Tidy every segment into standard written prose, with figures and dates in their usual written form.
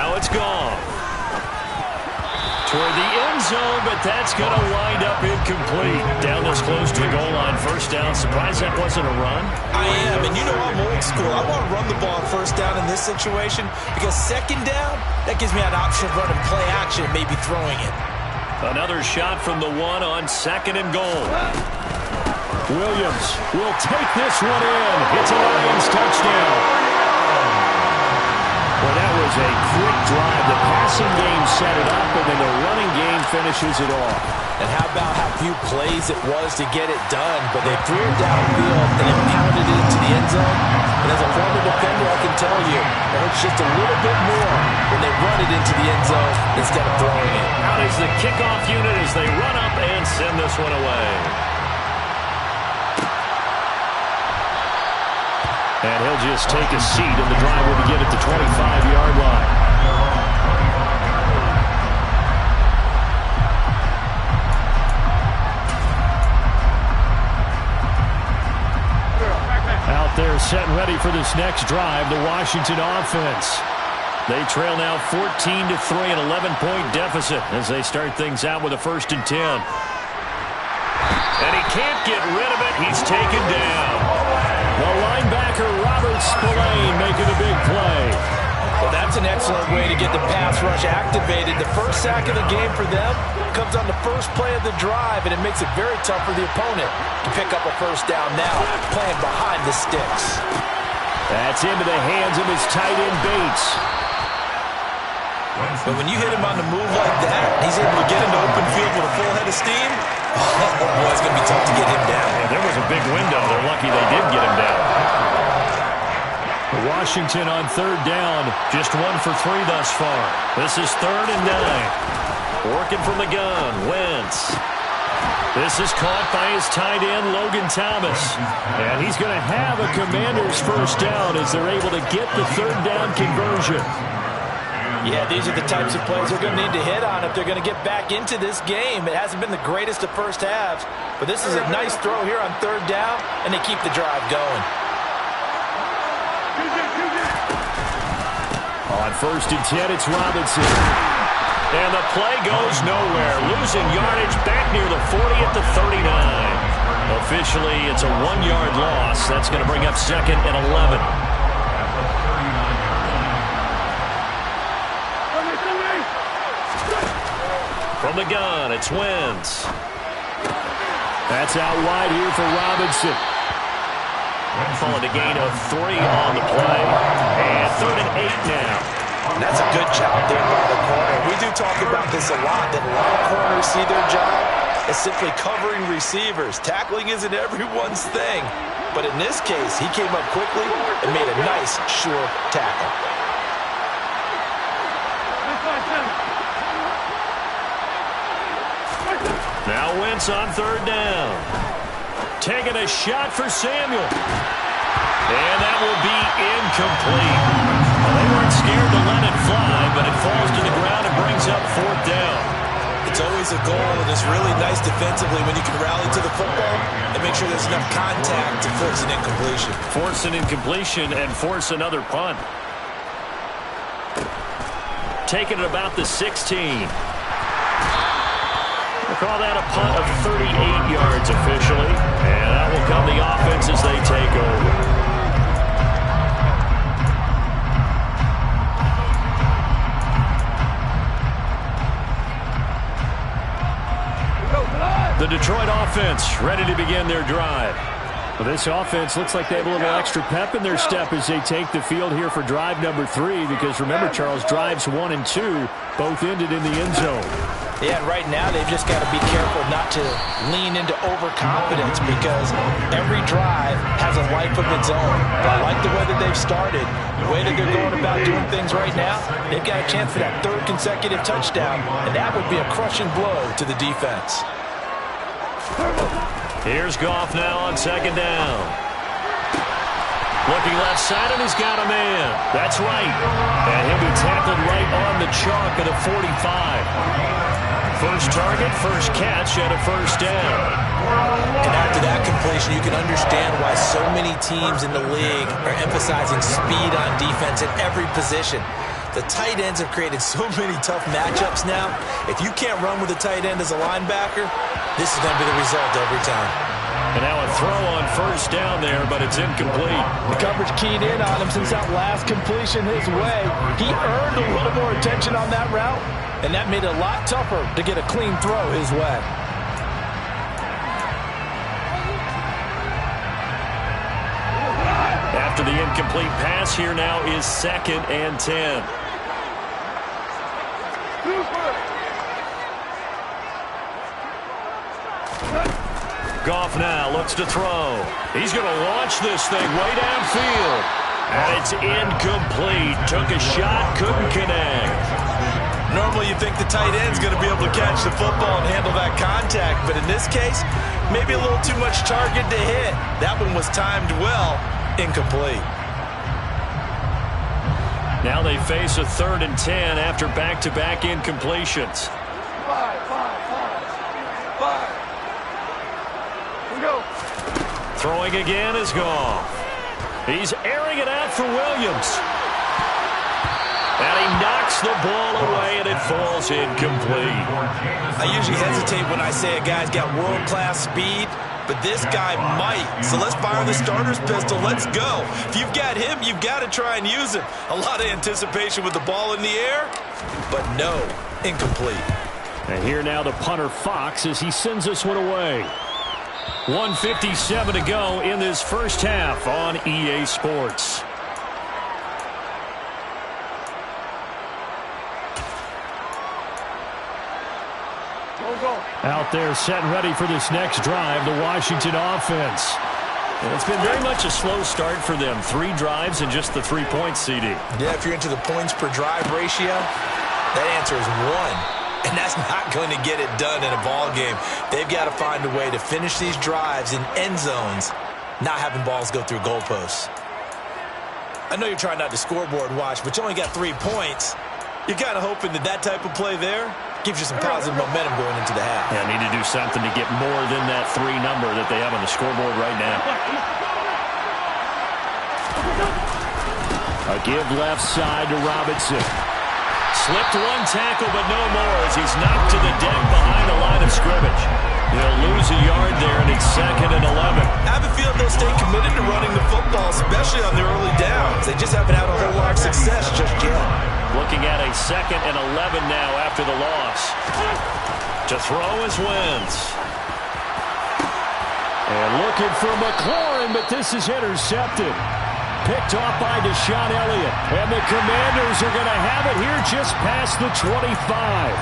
Now it's Goff. Toward the end zone, but that's going to wind up incomplete. Down this close to the goal line, first down. Surprised that wasn't a run? I am, and you know I'm old school. I want to run the ball first down in this situation because second down, that gives me an option of running play action and maybe throwing it. Another shot from the one on second and goal. Williams will take this one in. It's a Lions touchdown. Well, that was a quick drive. The passing game set it up, and then the running game finishes it off. And how about how few plays it was to get it done, but they threw it downfield and then pounded it into the end zone. And as a former defender, I can tell you, it hurts just a little bit more when they run it into the end zone instead of throwing it. Out is the kickoff unit as they run up and send this one away. And he'll just take a seat, and the drive will begin at the 25-yard line. Out there set and ready for this next drive, the Washington offense. They trail now 14-3, an 11-point deficit as they start things out with a 1st and 10. And he can't get rid of it. He's taken down. The linebacker, Robert Spillane, making a big play. Well, that's an excellent way to get the pass rush activated. The first sack of the game for them comes on the first play of the drive, and it makes it very tough for the opponent to pick up a first down now, playing behind the sticks. That's into the hands of his tight end, Bates. But when you hit him on the move like that, he's able to get into open field with a full head of steam. Oh, boy, it's going to be tough to get him down. Yeah, there was a big window. They're lucky they did get him down. Washington on 3rd down, just 1 for 3 thus far. This is 3rd and 9. Working from the gun, Wentz. This is caught by his tight end, Logan Thomas. And he's going to have a Commanders first down as they're able to get the 3rd down conversion. Yeah, these are the types of plays they're going to need to hit on if they're going to get back into this game. It hasn't been the greatest of first halves, but this is a nice throw here on 3rd down, and they keep the drive going. On 1st and 10, it's Robinson. And the play goes nowhere. Losing yardage back near the 40 at the 39. Officially, it's a 1-yard loss. That's going to bring up 2nd and 11. From the gun, it's Wentz. That's out wide here for Robinson. Falling a gain of 3 on the play. And 3rd and 8 now. And that's a good job there by the corner. We do talk about this a lot, that a lot of corners see their job as simply covering receivers. Tackling isn't everyone's thing. But in this case, he came up quickly and made a nice, sure tackle. Now Wentz on 3rd down. Taking a shot for Samuel. And that will be incomplete. Well, they weren't scared to let it fly, but it falls to the ground and brings up 4th down. It's always a goal, and it's really nice defensively when you can rally to the football and make sure there's enough contact to force an incompletion. Force an incompletion and force another punt. Taking it about the 16. We'll call that a punt of 38 yards officially. And that will come the offense as they take over. The Detroit offense ready to begin their drive. Well, this offense looks like they have a little extra pep in their step as they take the field here for drive number 3. Because remember, Charles, drives 1 and 2 both ended in the end zone. Yeah, and right now they've just got to be careful not to lean into overconfidence because every drive has a life of its own. But I like the way that they've started, the way that they're going about doing things right now. They've got a chance for that 3rd consecutive touchdown, and that would be a crushing blow to the defense. Here's Goff now on 2nd down. Looking left side, and he's got a man. That's right. And he'll be tackled right on the chalk at a 45. First target, first catch, and a first down. And after that completion, you can understand why so many teams in the league are emphasizing speed on defense at every position. The tight ends have created so many tough matchups now. If you can't run with a tight end as a linebacker, this is going to be the result every time. And now a throw on first down there, but it's incomplete. The coverage keyed in on him since that last completion his way. He earned a little more attention on that route, and that made it a lot tougher to get a clean throw his way. After the incomplete pass, here now is 2nd and 10. Goff now looks to throw. He's going to launch this thing way downfield. And it's incomplete. Took a shot, couldn't connect. Normally you think the tight end's going to be able to catch the football and handle that contact, but in this case, maybe a little too much target to hit. That one was timed well. Incomplete. Now they face a 3rd and 10 after back-to-back incompletions. Throwing again is Goff. He's airing it out for Williams. And he knocks the ball away, and it falls incomplete. I usually hesitate when I say a guy's got world-class speed, but this guy might. So let's fire the starter's pistol. Let's go. If you've got him, you've got to try and use him. A lot of anticipation with the ball in the air, but no, incomplete. And here now the punter Fox as he sends this one away. 1:57 to go in this first half on EA Sports. Out there set and ready for this next drive, the Washington offense. And it's been very much a slow start for them. 3 drives and just the 3 points, CD. Yeah, if you're into the points per drive ratio, that answer is 1. And that's not going to get it done in a ball game. They've got to find a way to finish these drives in end zones, not having balls go through goalposts. I know you're trying not to scoreboard watch, but you only got 3 points. You're kind of hoping that that type of play there gives you some positive momentum going into the half. Yeah, need to do something to get more than that 3 number that they have on the scoreboard right now. A give left side to Robinson. Slipped 1 tackle, but no more as he's knocked to the deck behind the line of scrimmage. He'll lose a yard there, and it's 2nd and 11. I have a feeling they'll stay committed to running the football, especially on the early downs. They just haven't had a whole lot of success just yet. Looking at a 2nd and 11 now after the loss. To throw is Wentz. And looking for McLaurin, but this is intercepted. Picked off by Deshaun Elliott. And the Commanders are going to have it here just past the 25.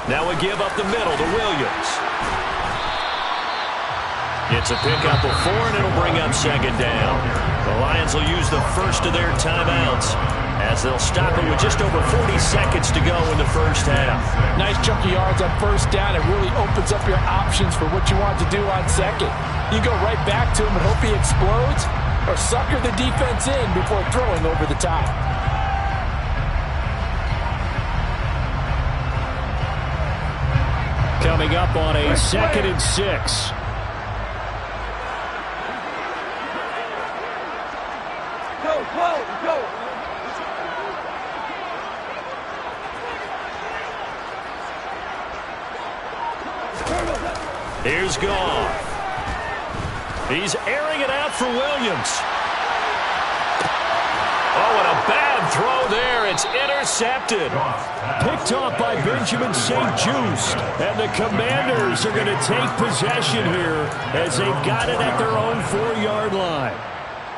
Now a give up the middle to Williams. It's a pickup of 4, and it'll bring up 2nd down. The Lions will use the first of their timeouts as they'll stop it with just over 40 seconds to go in the first half. Nice chunk of yards on first down. It really opens up your options for what you want to do on second. You go right back to him and hope he explodes, or sucker the defense in before throwing over the top. Coming up on a 2nd and 6. Go! Here's Goff. He's airing it out for Williams. Oh, and a bad throw there. It's intercepted. Picked off by Benjamin St-Juste. And the Commanders are going to take possession here as they've got it at their own 4-yard line.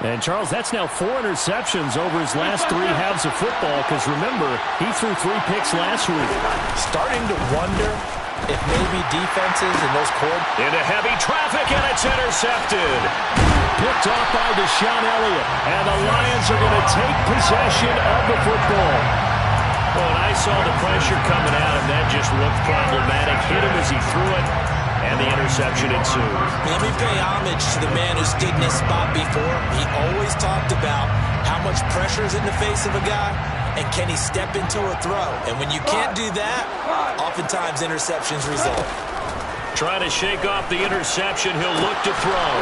And, Charles, that's now 4 interceptions over his last 3 halves of football because, remember, he threw 3 picks last week. Starting to wonder if maybe defenses in those court into heavy traffic, and it's intercepted. Picked off by Deshaun Elliott, and the Lions are going to take possession of the football. Well, when I saw the pressure coming at him, that just looked problematic. Hit him as he threw it, and the interception ensued. Let me pay homage to the man who stood in this spot before. He always talked about how much pressure is in the face of a guy, and can he step into a throw? And when you can't do that, oftentimes interceptions result. Trying to shake off the interception, he'll look to throw.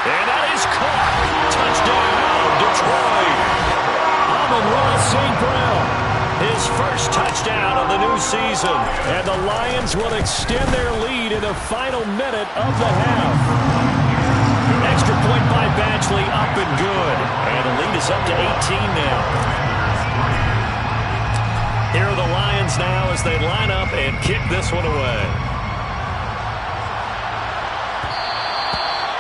And that is caught. Touchdown, Detroit. Amon-Ra St. Brown, his first touchdown of the new season. And the Lions will extend their lead in the final minute of the half. Extra point by Badgley, up and good. And the lead is up to 18 now. Here are the Lions now as they line up and kick this one away.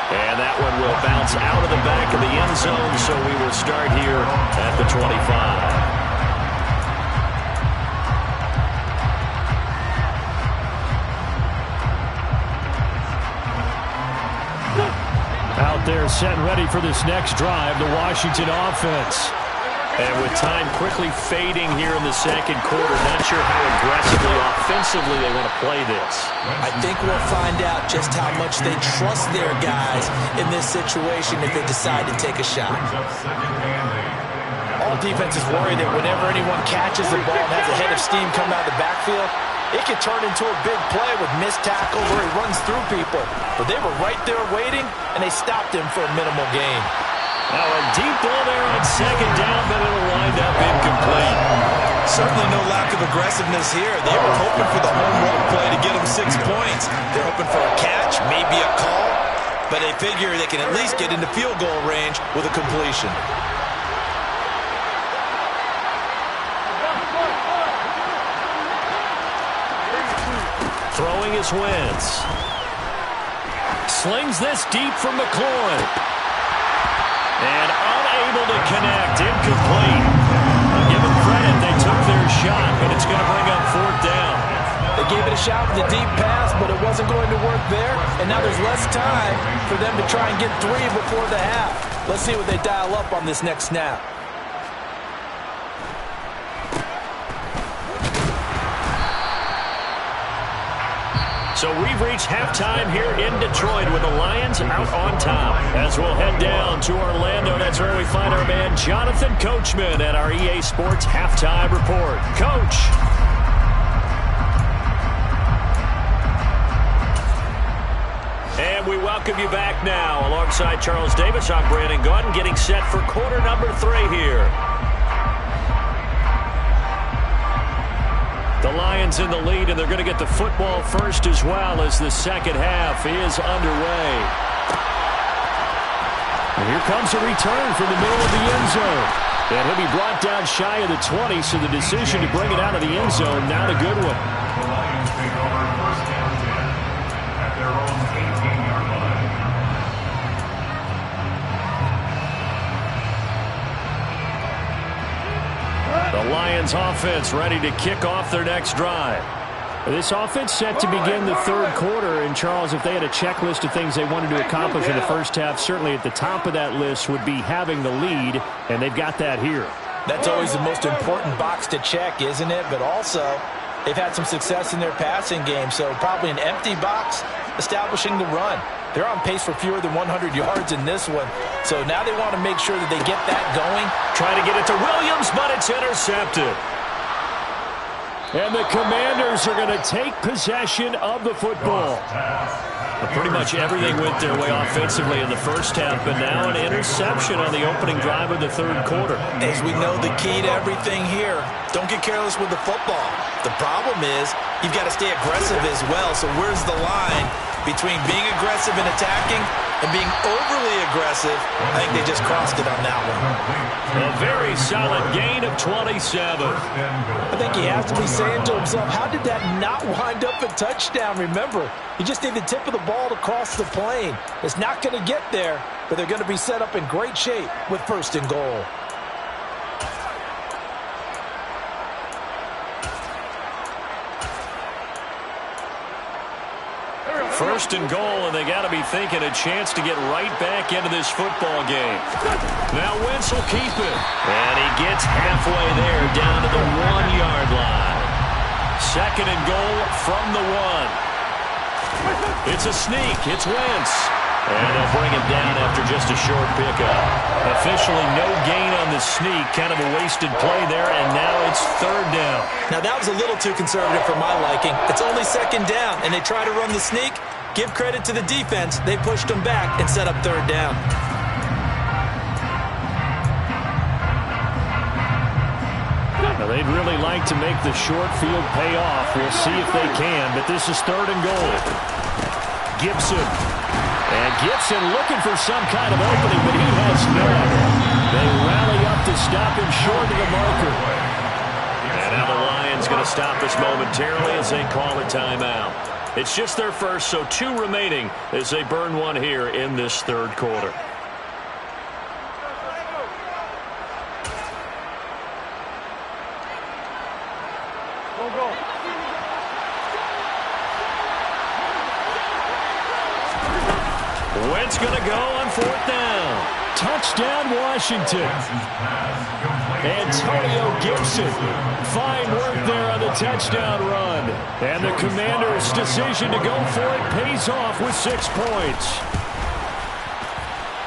And that one will bounce out of the back of the end zone, so we will start here at the 25. Out there set and ready for this next drive, the Washington offense. And with time quickly fading here in the second quarter, not sure how aggressively, offensively they want to play this. I think we'll find out just how much they trust their guys in this situation if they decide to take a shot. All defenses worry that whenever anyone catches the ball and has a head of steam come out of the backfield, it can turn into a big play with missed tackles where he runs through people. But they were right there waiting, and they stopped him for a minimal gain. Now a deep ball there on second down, but it'll wind up incomplete. Certainly no lack of aggressiveness here. They were hoping for the home run play to get them 6 points. They're hoping for a catch, maybe a call, but they figure they can at least get into field goal range with a completion. Throwing is Wentz. Slings this deep from McLaurin. And unable to connect, incomplete. I'll give them credit, they took their shot, but it's going to bring up fourth down. They gave it a shot with a deep pass, but it wasn't going to work there, and now there's less time for them to try and get 3 before the half. Let's see what they dial up on this next snap. So we've reached halftime here in Detroit with the Lions out on top. As we'll head down to Orlando, that's where we find our man Jonathan Coachman at our EA Sports Halftime Report. Coach. And we welcome you back now. Alongside Charles Davis, I'm Brandon Gaudin, getting set for quarter number 3 here. The Lions in the lead, and they're going to get the football first as well as the second half is underway. And here comes a return from the middle of the end zone. And he'll be brought down shy of the 20, so the decision to bring it out of the end zone, not a good one. The Lions take over first down and 10 at their own 18-yard line. The Lions offense ready to kick off their next drive. This offense set to begin the third quarter. And, Charles, if they had a checklist of things they wanted to accomplish in the first half, certainly at the top of that list would be having the lead, and they've got that here. That's always the most important box to check, isn't it? But also, they've had some success in their passing game, so probably an empty box establishing the run. They're on pace for fewer than 100 yards in this one. So now they want to make sure that they get that going. Trying to get it to Williams, but it's intercepted. And the Commanders are going to take possession of the football. Pretty much everything went their way offensively in the first half, but now an interception on the opening drive of the third quarter. As we know, the key to everything here, don't get careless with the football. The problem is you've got to stay aggressive as well. So where's the line between being aggressive and attacking and being overly aggressive? I think they just crossed it on that one. A very solid gain of 27. I think he has to be saying to himself, how did that not wind up a touchdown? Remember, you just need the tip of the ball to cross the plane. It's not going to get there, but they're going to be set up in great shape with first and goal. First and goal, and they got to be thinking a chance to get right back into this football game. Now Wentz will keep it. And he gets halfway there, down to the 1-yard line. Second and goal from the 1. It's a sneak. It's Wentz. And they'll bring him down after just a short pickup. Officially no gain on the sneak. Kind of a wasted play there, and now it's third down. Now, that was a little too conservative for my liking. It's only second down, and they try to run the sneak. Give credit to the defense. They pushed them back and set up third down. Now, they'd really like to make the short field pay off. We'll see if they can, but this is third and goal. Gibson. And Gibson looking for some kind of opening, but he has none. They rally up to stop him short of the marker. And now the Lions going to stop this momentarily as they call a timeout. It's just their first, so 2 remaining as they burn one here in this third quarter. Wentz going to go on fourth down. Touchdown, Washington. Antonio Gibson. Fine work there on the touchdown run. And the Commanders' decision to go for it pays off with 6 points.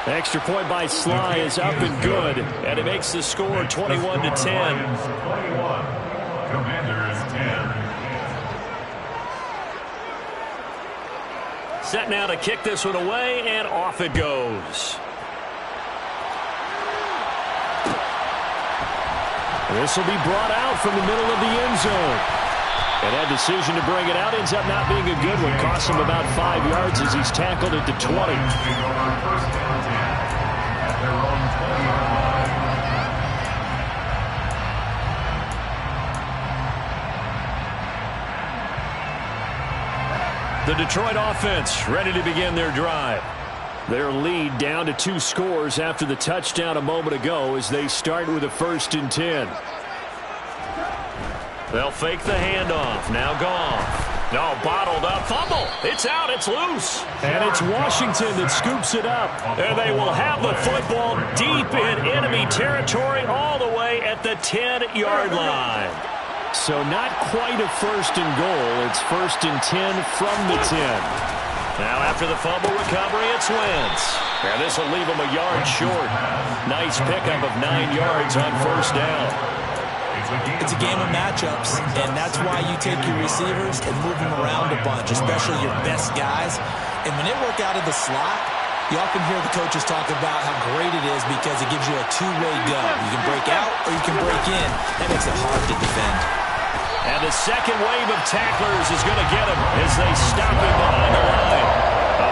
Extra point by Sly is up and good. And it makes the score 21-10. Commanders 10. Set now to kick this one away, and off it goes. This will be brought out from the middle of the end zone. And that decision to bring it out ends up not being a good one. Costs him about 5 yards as he's tackled at the 20. First down 10 at their own 20-yard line. The Detroit offense ready to begin their drive. Their lead down to 2 scores after the touchdown a moment ago as they start with a 1st and 10. They'll fake the handoff. Now Goff. No, bottled up. Fumble. It's out. It's loose. And it's Washington that scoops it up. And they will have the football deep in enemy territory all the way at the 10-yard line. So not quite a 1st and goal. It's 1st and 10 from the 10. Now after the fumble recovery, it's Wentz. And this will leave him a yard short. Nice pickup of 9 yards on 1st down. It's a game of matchups, and that's why you take your receivers and move them around a bunch, especially your best guys. And when they work out of the slot, you often hear the coaches talk about how great it is because it gives you a 2-way go. You can break out or you can break in. That makes it hard to defend. And the second wave of tacklers is going to get him as they stop him behind the line.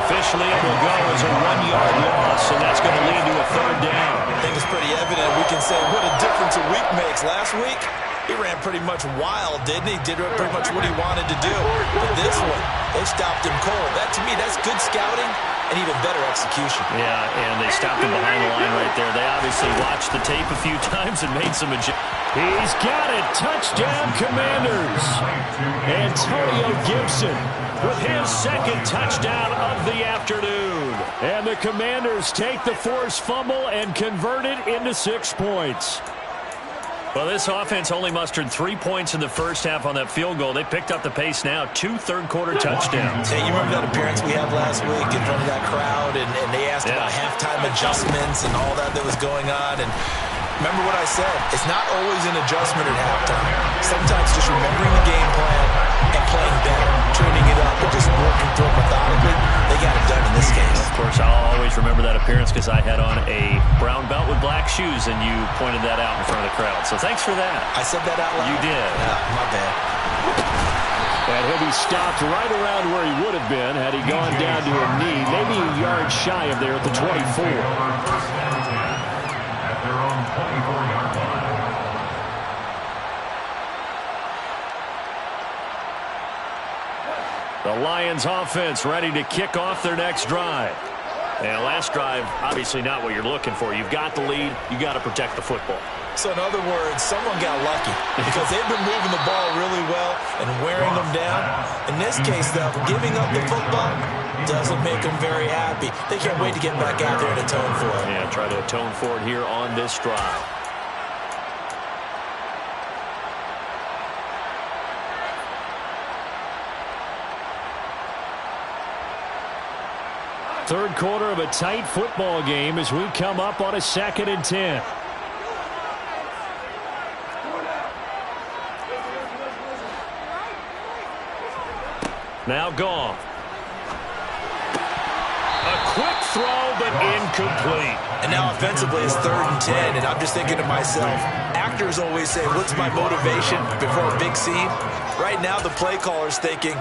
Officially, it will go as a 1-yard loss, and that's going to lead to a 3rd down. I think it's pretty evident. We can say what a difference a week makes. Last week, he ran pretty much wild, didn't he? Did pretty much what he wanted to do. But this one, they stopped him cold. That, to me, that's good scouting and even better execution. Yeah, and they stopped him behind the line right there. They obviously watched the tape a few times and made some adjustments. He's got it. Touchdown, Commanders. Antonio Gibson with his 2nd touchdown of the afternoon. And the Commanders take the forced fumble and convert it into 6 points. Well, this offense only mustered 3 points in the first half on that field goal. They picked up the pace now. 2 third-quarter touchdowns. Hey, you remember that appearance we had last week in front of that crowd, and they asked about halftime adjustments and all that was going on, and remember what I said. It's not always an adjustment at halftime. Sometimes just remembering the game plan and playing better, tuning it up, and just working through it methodically. They got it done in this case. Of course, I'll always remember that appearance because I had on a brown belt with black shoes, and you pointed that out in front of the crowd. So thanks for that. I said that out loud? You did. Yeah, my bad. And he'll be stopped right around where he would have been had he gone down to a knee, maybe a yard shy of there at the 24. First down 10 at their own 24-yard line. The Lions offense ready to kick off their next drive. And last drive, obviously not what you're looking for. You've got the lead. You got to protect the football. So in other words, someone got lucky because they've been moving the ball really well and wearing them down. In this case, though, giving up the football doesn't make them very happy. They can't wait to get back out there and atone for it. Yeah, try to atone for it here on this drive. Third quarter of a tight football game as we come up on a 2nd and 10. Now Goff. A quick throw, but incomplete. And now offensively it's 3rd and 10, and I'm just thinking to myself, actors always say, what's my motivation before a big scene? Right now the play caller's thinking,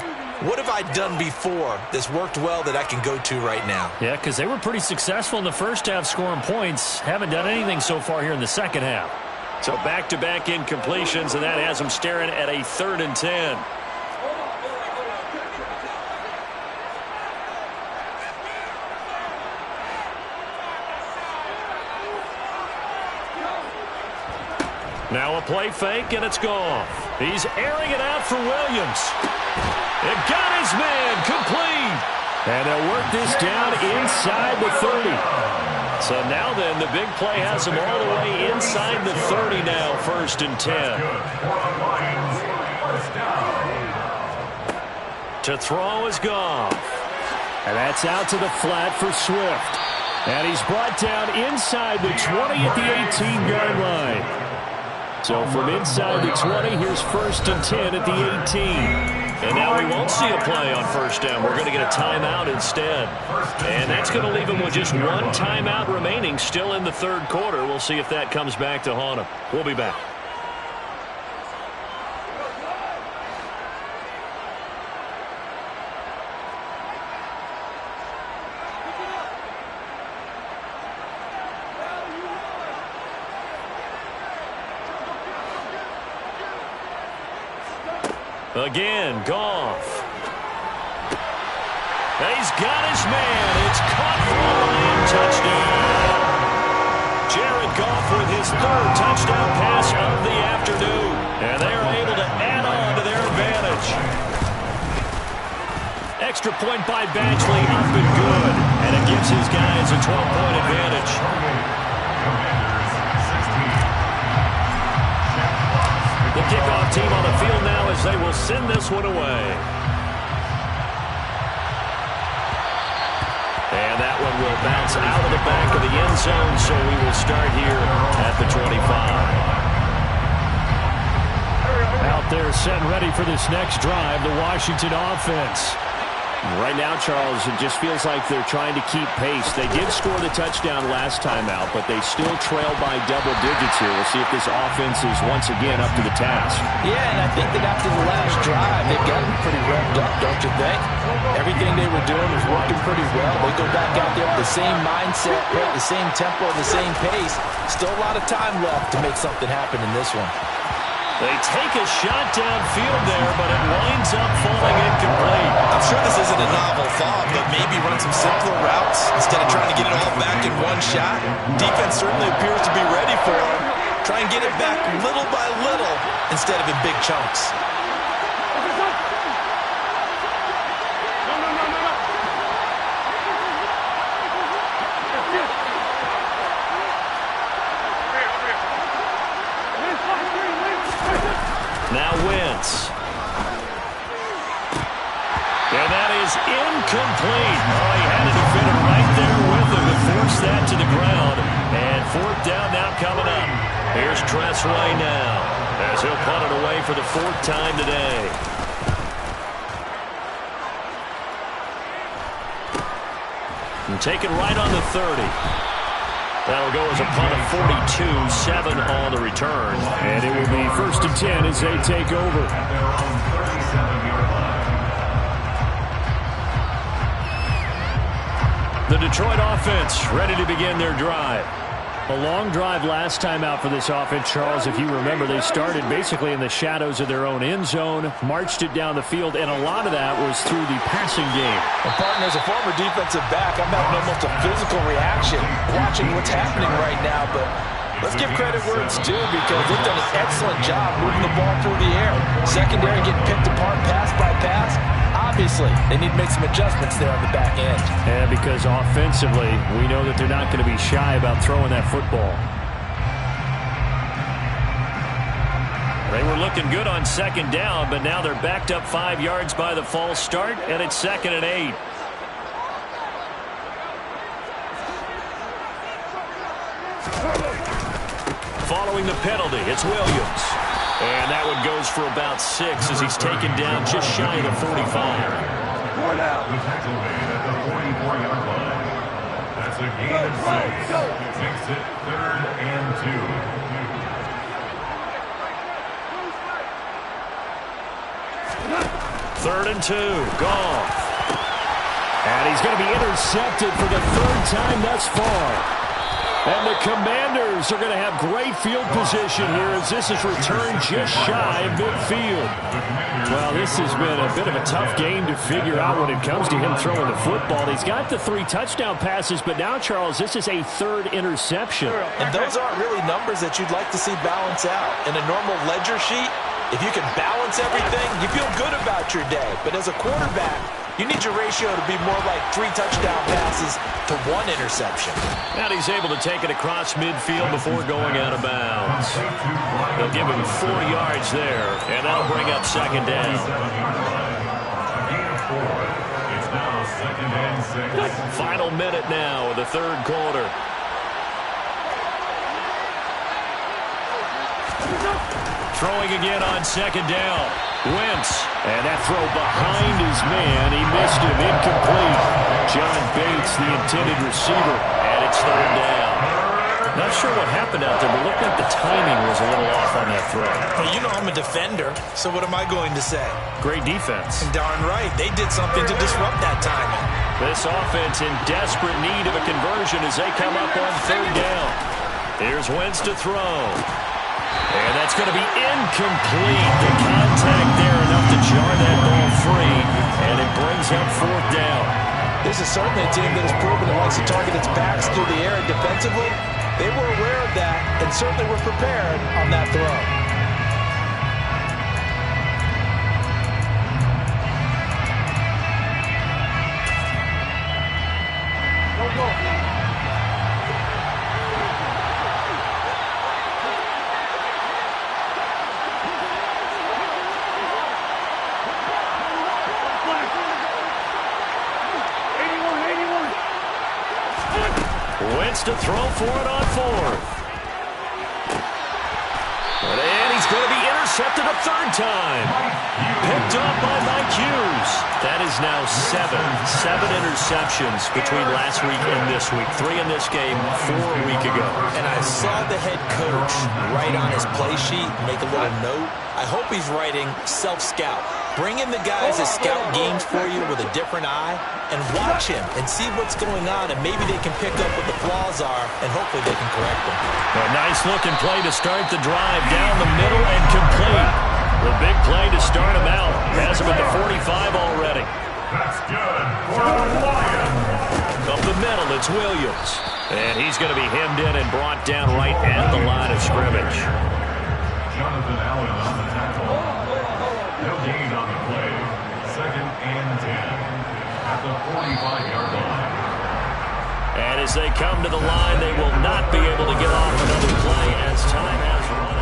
what have I done before that's worked well that I can go to right now? Yeah, because they were pretty successful in the first half scoring points. Haven't done anything so far here in the second half. So back-to-back incompletions, and that has them staring at a 3rd and 10. Now a play fake, and it's gone. He's airing it out for Williams. It got his man complete. And they'll work this down inside the 30. So now then, the big play has him all the way inside the 30 now, 1st and 10. To throw is Goff. And that's out to the flat for Swift. And he's brought down inside the 20 at the 18-yard line. So from inside the 20, here's 1st and 10 at the 18. And now we won't see a play on 1st down. We're going to get a timeout instead. And that's going to leave him with just one timeout remaining still in the 3rd quarter. We'll see if that comes back to haunt him. We'll be back. Again, Goff. He's got his man. It's caught for a Lion touchdown. Jared Goff with his 3rd touchdown pass of the afternoon. And they are able to add on to their advantage. Extra point by Badgley, up and good. And it gives his guys a 12-point advantage. The kickoff team on the field now as they will send this one away. And that one will bounce out of the back of the end zone, so we will start here at the 25. Out there set and ready for this next drive, the Washington offense. Right now, Charles, it just feels like they're trying to keep pace. They did score the touchdown last time out, but they still trail by double digits here. We'll see if this offense is once again up to the task. Yeah, and I think that after the last drive, they've gotten pretty revved up, don't you think? Everything they were doing was working pretty well. They go back out there with the same mindset, right, the same tempo, the same pace. Still a lot of time left to make something happen in this one. They take a shot downfield there, but it winds up falling incomplete. I'm sure this isn't a novel thought, but maybe run some simpler routes instead of trying to get it all back in one shot. Defense certainly appears to be ready for him. Try and get it back little by little instead of in big chunks. Now Wentz. And that is incomplete. Oh, he had a defender right there with him to force that to the ground. And 4th down now coming up. Here's Tressway now as he'll punt it away for the 4th time today. And taken right on the 30. That'll go as a punt of 42, 7 on the return. And it will be 1st and 10 as they take over. The Detroit offense ready to begin their drive. A long drive last time out for this offense, Charles. If you remember, they started basically in the shadows of their own end zone, marched it down the field, and a lot of that was through the passing game. Well, partner, as a former defensive back, I'm having almost a physical reaction watching what's happening right now, but let's give credit where it's due because they've done an excellent job moving the ball through the air. Secondary getting picked apart pass by pass. Obviously, they need to make some adjustments there on the back end. And because offensively, we know that they're not going to be shy about throwing that football. They were looking good on 2nd down, but now they're backed up 5 yards by the false start, and it's 2nd and 8. throwing the penalty. It's Williams. And that one goes for about 6 as he's taken down just shy of the 45. The tackle made at the 44-yard line. That's a gain of 6. Makes it 3rd and 2. 3rd and 2. Goff. And he's going to be intercepted for the 3rd time thus far. And the Commanders are going to have great field position here as this is returned just shy of midfield. Well, this has been a bit of a tough game to figure out when it comes to him throwing the football. He's got the 3 touchdown passes, but now, Charles, this is a 3rd interception. And those aren't really numbers that you'd like to see balance out. In a normal ledger sheet, if you can balance everything, you feel good about your day. But as a quarterback, you need your ratio to be more like 3 touchdown passes to 1 interception. And he's able to take it across midfield before going out of bounds. They'll give him 4 yards there, and that'll bring up 2nd down. It's now 2nd and 6. Final minute now of the 3rd quarter. Throwing again on 2nd down. Wentz, and that throw behind his man. He missed him, incomplete. John Bates, the intended receiver, and it's 3rd down. Not sure what happened out there, but looked like the timing was a little off on that throw. Hey, you know I'm a defender, so what am I going to say? Great defense. And darn right, they did something to disrupt that timing. This offense in desperate need of a conversion as they come up on 3rd down. Here's Wentz to throw. And that's going to be incomplete. The contact there enough to jar that ball free, and it brings up 4th down. This is certainly a team that has proven it likes to target its backs through the air defensively. They were aware of that and certainly were prepared on that throw. Wentz to throw for it on 4th. And he's going to be intercepted a 3rd time. Picked up by Mike Hughes. That is now 7 interceptions between last week and this week. 3 in this game, 4 a week ago. And I saw the head coach write on his play sheet, make a little note. I hope he's writing self-scout. Bring in the guys that scout games for you with a different eye and watch him and see what's going on, and maybe they can pick up what the flaws are, and hopefully they can correct them. A nice-looking play to start the drive down the middle and complete. The big play to start him out. Has him at the 45 already. That's good for the Lions. Up the middle, it's Williams. And he's going to be hemmed in and brought down right at the line of scrimmage. Jonathan Allen on the tackle. No gain on the play. 2nd and 10 at the 45-yard line. And as they come to the line, they will not be able to get off another play as time has run out.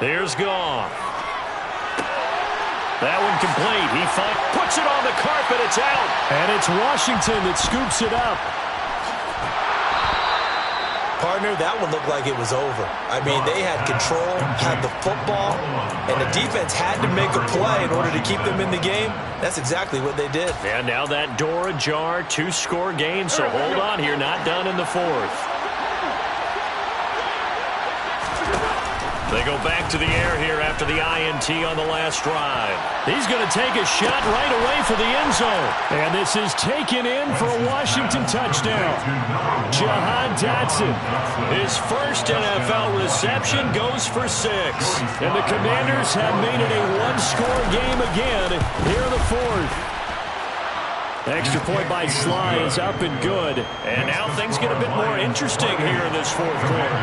Here's Goff. That one complete. He puts it on the carpet. It's out. And it's Washington that scoops it up. Partner, that one looked like it was over. I mean, they had control, had the football, and the defense had to make a play in order to keep them in the game. That's exactly what they did. And now that door ajar, 2-score game, so hold on here. Not done in the 4th. They go back to the air here after the INT on the last drive. He's going to take a shot right away for the end zone. And this is taken in for a Washington touchdown. Jahan Dotson, his first NFL reception, goes for 6. And the Commanders have made it a 1-score game again here in the 4th. Extra point by Sly is up and good. And now things get a bit more interesting here in this 4th quarter.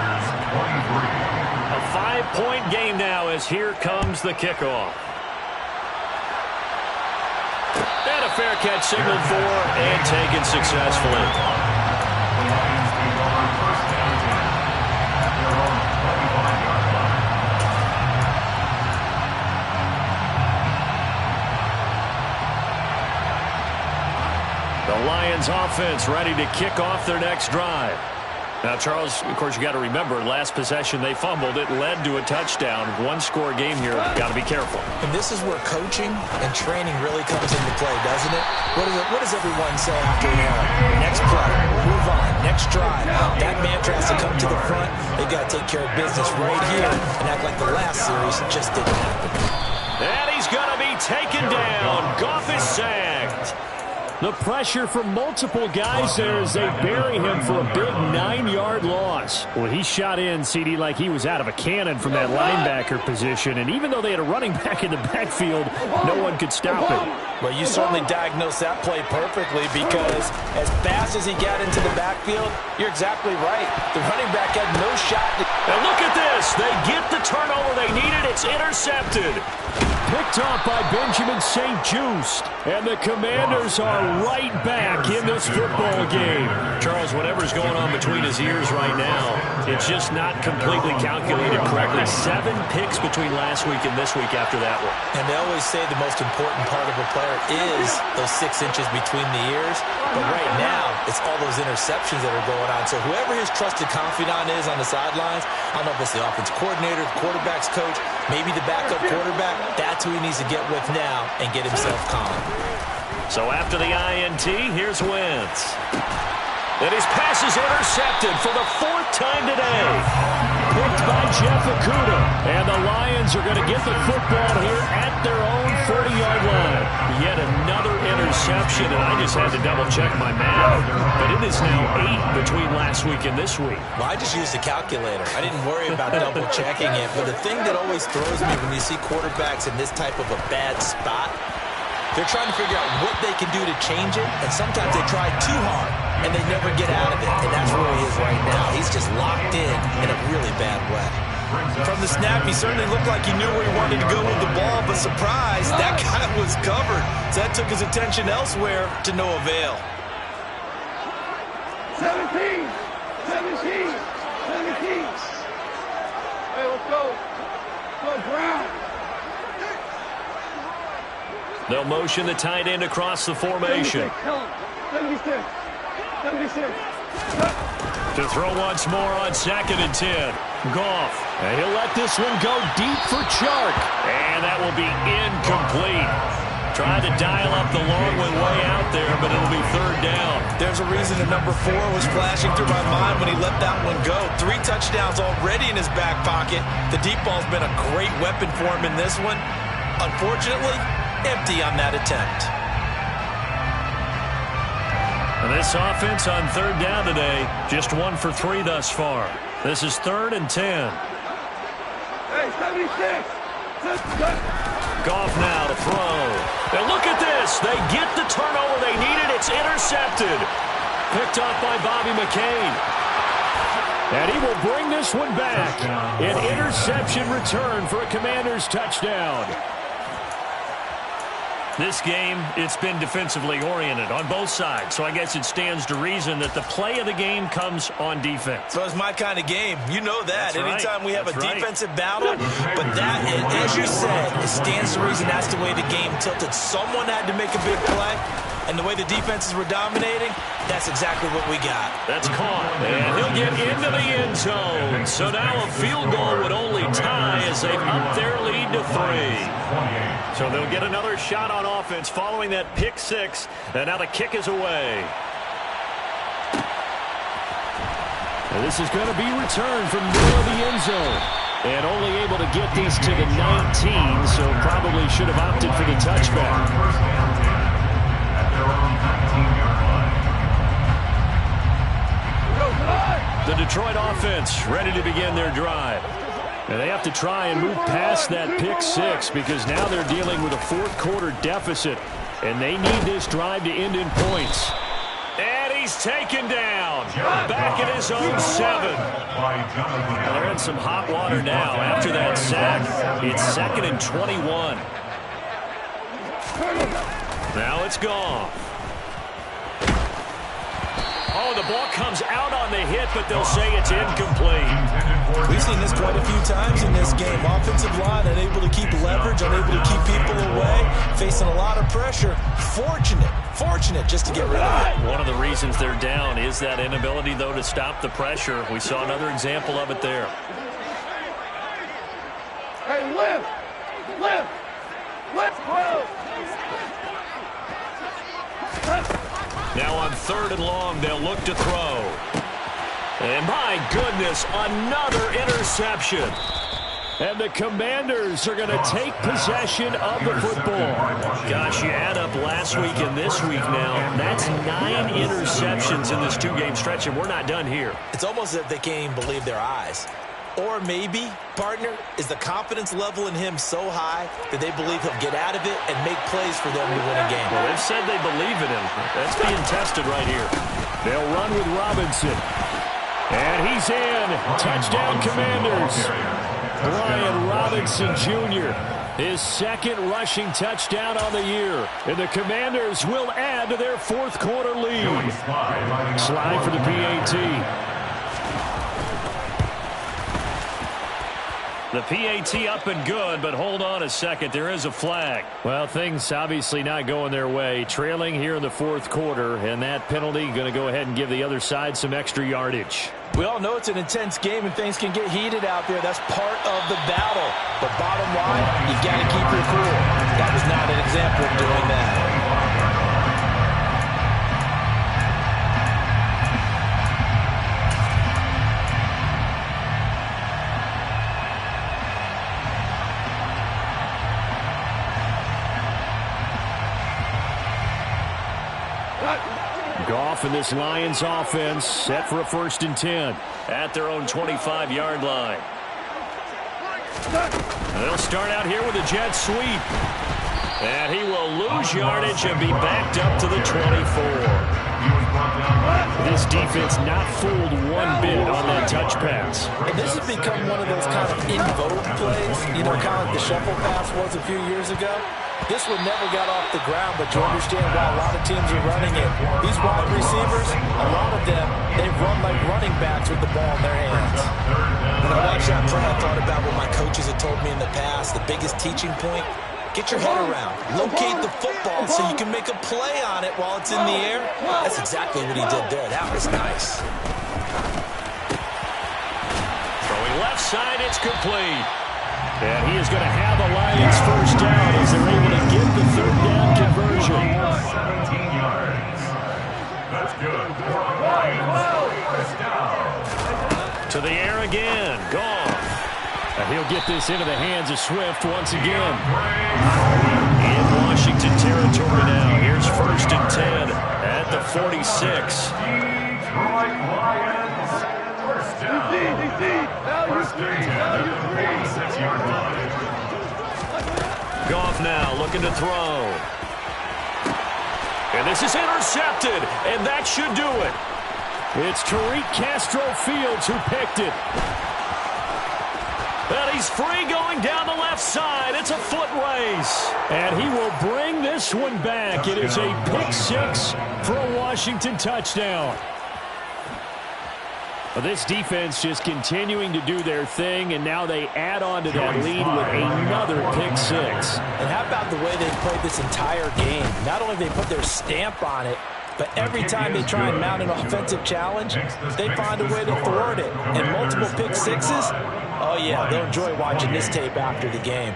A 5-point game now as here comes the kickoff. And a fair catch signaled for and taken successfully. The Lions offense ready to kick off their next drive. Now, Charles, of course, you got to remember, last possession they fumbled. It led to a touchdown. One-score game here. Got to be careful. And this is where coaching and training really comes into play, doesn't it? What does everyone say after an error? Next play, move on, next drive. That mantra has to come to the front. They got to take care of business right here and act like the last series just didn't happen. And he's going to be taken down. Goff is sacked. The pressure from multiple guys there as they bury him for a big 9-yard loss. Well, he shot in, CD, like he was out of a cannon from that linebacker position. And even though they had a running back in the backfield, no one could stop him. Well, you certainly diagnosed that play perfectly because as fast as he got into the backfield, you're exactly right. The running back had no shot. And look at this. They get the turnover they needed. It's intercepted. Picked off by Benjamin St-Juste. And the Commanders are right back in this football game. Charles, whatever's going on between his ears right now, it's just not completely calculated correctly. 7 picks between last week and this week after that one. And they always say the most important part of a player is those 6 inches between the ears. But right now, it's all those interceptions that are going on. So whoever his trusted confidant is on the sidelines, I don't know if it's the offense coordinator, the quarterback's coach, maybe the backup quarterback, that's who he needs to get with now and get himself calm. So after the INT, here's Wentz. And his pass is intercepted for the 4th time today. Picked by Jeff Okudah. And the Lions are going to get the football here at their own 40-yard line. Yet another interception, and I just had to double-check my math. But it is now 8 between last week and this week. Well, I just used the calculator. I didn't worry about double-checking it. But the thing that always throws me when you see quarterbacks in this type of a bad spot, they're trying to figure out what they can do to change it, and sometimes they try too hard, and they never get out of it, and that's where he is right now. He's just locked in a really bad way. From the snap, he certainly looked like he knew where he wanted to go with the ball, but surprise, that guy was covered. So that took his attention elsewhere to no avail. 17. Hey, let's go. Go, Brown. They'll motion the tight end across the formation. 76. To throw once more on 2nd and 10. Goff. And he'll let this one go deep for Chark. And that will be incomplete. Tried to dial up the long one way out there, but it'll be 3rd down. There's a reason that number 4 was flashing through my mind when he let that one go. 3 touchdowns already in his back pocket. The deep ball's been a great weapon for him in this one. Unfortunately, empty on that attempt. And this offense on 3rd down today, just 1 for 3 thus far. This is 3rd and 10. Hey, 76. Goff now to throw. And look at this. They get the turnover they needed. It's intercepted. Picked up by Bobby McCain. And he will bring this one back. An interception return for a Commanders touchdown. This game, it's been defensively oriented on both sides, so I guess it stands to reason that the play of the game comes on defense. So it's my kind of game. You know that. That's Anytime right. we have That's a right. defensive battle, but that, as you said, it stands to reason that's the way the game tilted. Someone had to make a big play, and the way the defenses were dominating, that's exactly what we got. That's caught, and he'll get into the end zone. So now a field goal would only tie as they've upped their lead to 3. So they'll get another shot on offense following that pick 6, and now the kick is away. And this is going to be returned from middle of the end zone. And only able to get this to the 19, so probably should have opted for the touchback. First down 10 at their own 19-yard line. The Detroit offense ready to begin their drive. And they have to try and move past that pick 6 because now they're dealing with a 4th quarter deficit. And they need this drive to end in points. And he he's taken down. Back at his own 7. Well, they're in some hot water now after that sack. It's 2nd and 21. Now it's gone. Oh, the ball comes out on the hit, but they'll say it's incomplete. We've seen this quite a few times in this game. Offensive line unable to keep leverage, unable to keep people away, facing a lot of pressure. Fortunate just to get rid of it. One of the reasons they're down is that inability, though, to stop the pressure. We saw another example of it there. Hey, lift, bro. Now on 3rd and long, they'll look to throw. And my goodness, another interception. And the Commanders are going to take possession of the football. Gosh, you add up last week and this week now. That's 9 interceptions in this 2-game stretch, and we're not done here. It's almost as if they can't even believe their eyes. Or maybe, partner, is the confidence level in him so high that they believe he'll get out of it and make plays for them to win a game. Well, they've said they believe in him. That's being tested right here. They'll run with Robinson. And he's in. Touchdown, Commanders. Brian Robinson Jr., his 2nd rushing touchdown on the year. And the Commanders will add to their 4th quarter lead. Slide for the PAT. The PAT up and good, but hold on a second. There is a flag. Well, things obviously not going their way. Trailing here in the 4th quarter, and that penalty going to go ahead and give the other side some extra yardage. We all know it's an intense game and things can get heated out there. That's part of the battle. But bottom line, you got to keep your cool. That was not an example of doing that. Goff and this Lions offense set for a 1st and 10 at their own 25-yard line. They'll start out here with a jet sweep. And he will lose yardage and be backed up to the 24. This defense not fooled one bit on that touch pass. And this has become one of those kind of in vogue plays, you know, kind of like the shuffle pass was a few years ago. This one never got off the ground, but you understand why a lot of teams are running it. These wide receivers, a lot of them, they run like running backs with the ball in their hands. When I watched that play, I thought about what my coaches had told me in the past. The biggest teaching point, get your head around. Locate the football so you can make a play on it while it's in the air. That's exactly what he did there. That was nice. Throwing left side, it's complete. And he is going to have a Lions 1st down as they're able to get the 3rd down conversion. 17 yards. That's good. For the Lions, 1st down. To the air again. Gone. And he'll get this into the hands of Swift once again. In Washington territory now. Here's 1st and 10 at the 46. Detroit Lions, 1st down. First and 10 at the 46-yard line. Goff now looking to throw. And this is intercepted, and that should do it. It's Tariq Castro-Fields who picked it. And he's free going down the left side. It's a foot race. And he will bring this one back. It is a pick-6 for a Washington touchdown. Well, this defense just continuing to do their thing, and now they add on to that lead with another pick-6. And how about the way they played this entire game? Not only they put their stamp on it, but every time they try and mount an offensive challenge, they find a way to thwart it. And multiple pick-6s, oh yeah, they'll enjoy watching this tape after the game.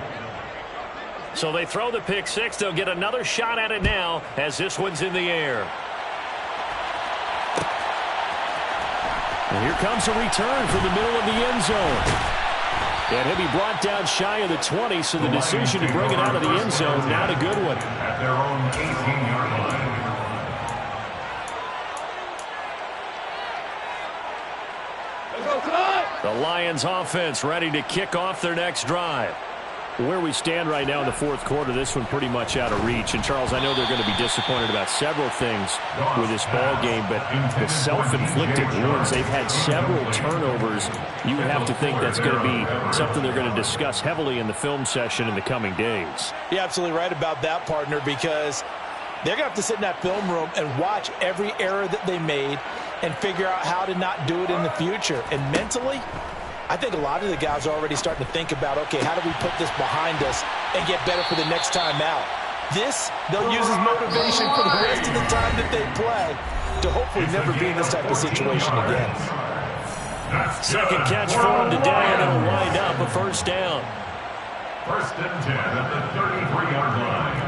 So they throw the pick-6. They'll get another shot at it now as this one's in the air. And here comes a return from the middle of the end zone. And he'll be brought down shy of the 20, so the decision to bring it out of the end zone, not a good one. At their own 18-yard line. The Lions offense ready to kick off their next drive. Where we stand right now in the fourth quarter, this one pretty much out of reach. And, Charles, I know they're going to be disappointed about several things with this ball game, but the self-inflicted wounds, they've had several turnovers. You would have to think that's going to be something they're going to discuss heavily in the film session in the coming days. You're absolutely right about that, partner, because they're going to have to sit in that film room and watch every error that they made and figure out how to not do it in the future. And mentally, I think a lot of the guys are already starting to think about, okay, how do we put this behind us and get better for the next time out? This, they'll use as motivation for the rest of the time that they play to hopefully never be in this type of situation again. Second catch for him today, and it'll wind up a first down. First and 10 at the 33-yard line.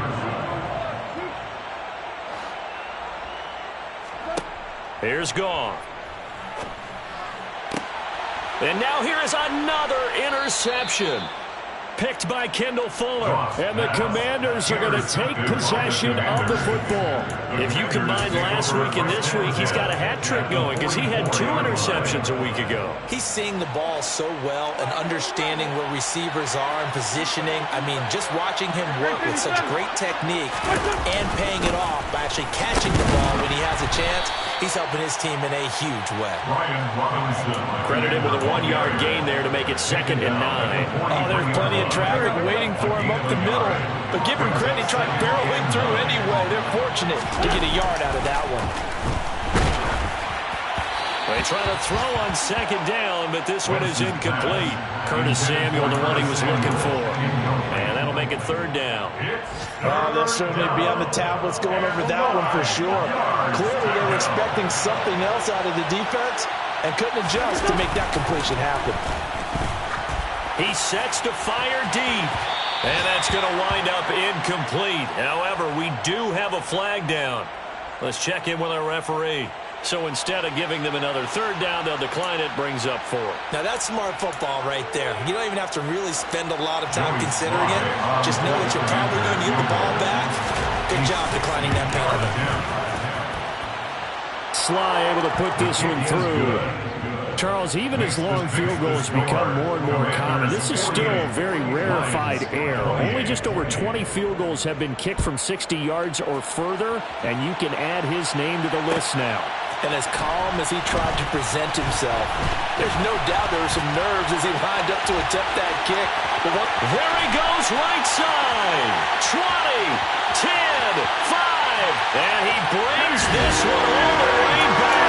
Here's Goff. And now here is another interception. Picked by Kendall Fuller. And the Commanders are going to take possession of the football. If you combine last week and this week, he's got a hat trick going because he had 2 interceptions a week ago. He's seeing the ball so well and understanding where receivers are and positioning. I mean, just watching him work with such great technique and paying it off by actually catching the ball when he has a chance, he's helping his team in a huge way. Credit him with a 1-yard gain there to make it 2nd and 9. Oh, there's plenty of traffic waiting for him up the middle. But give him credit, he tried barreling through anyway. They're fortunate to get a yard out of that one. They try to throw on 2nd down, but this one is incomplete. Curtis Samuel, the one he was looking for. And that'll make it 3rd down. Oh, they'll certainly be on the tablets going over that one for sure. Clearly they were expecting something else out of the defense and couldn't adjust to make that completion happen. He sets to fire deep. And that's going to wind up incomplete. However, we do have a flag down. Let's check in with our referee. So instead of giving them another 3rd down, they'll decline it, brings up 4. Now that's smart football right there. You don't even have to really spend a lot of time considering it. Just know that you're probably going to get the ball back. Good job declining that penalty. Sly able to put this one through. Charles, even as long field goals become more and more common, this is still a very rarefied air. Only just over 20 field goals have been kicked from 60 yards or further, and you can add his name to the list now. And as calm as he tried to present himself, there's no doubt there were some nerves as he lined up to attempt that kick. There he goes, right side. 20, 10, 5, and he brings this one all the way back.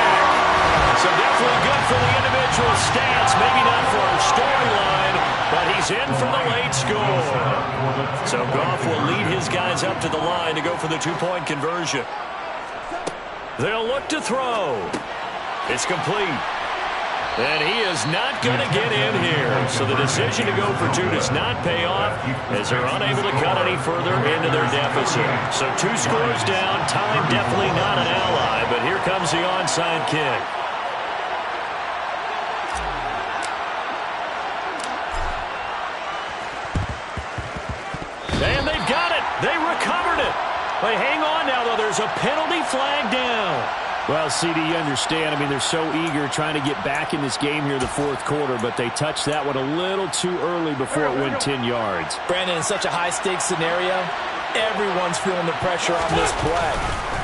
So definitely good for the individual stats. Maybe not for our storyline, but he's in for the late score. So Goff will lead his guys up to the line to go for the 2-point conversion. They'll look to throw. It's complete. And he is not going to get in here. So the decision to go for 2 does not pay off as they're unable to cut any further into their deficit. So 2 scores down. Time definitely not an ally, but here comes the onside kick. And they've got it. They recovered it. They hang on now, though. There's a penalty flag down. Well, CD, you understand. I mean, they're so eager trying to get back in this game here in the fourth quarter, but they touched that one a little too early before it went 10 yards. Brandon, in such a high-stakes scenario, everyone's feeling the pressure on this play.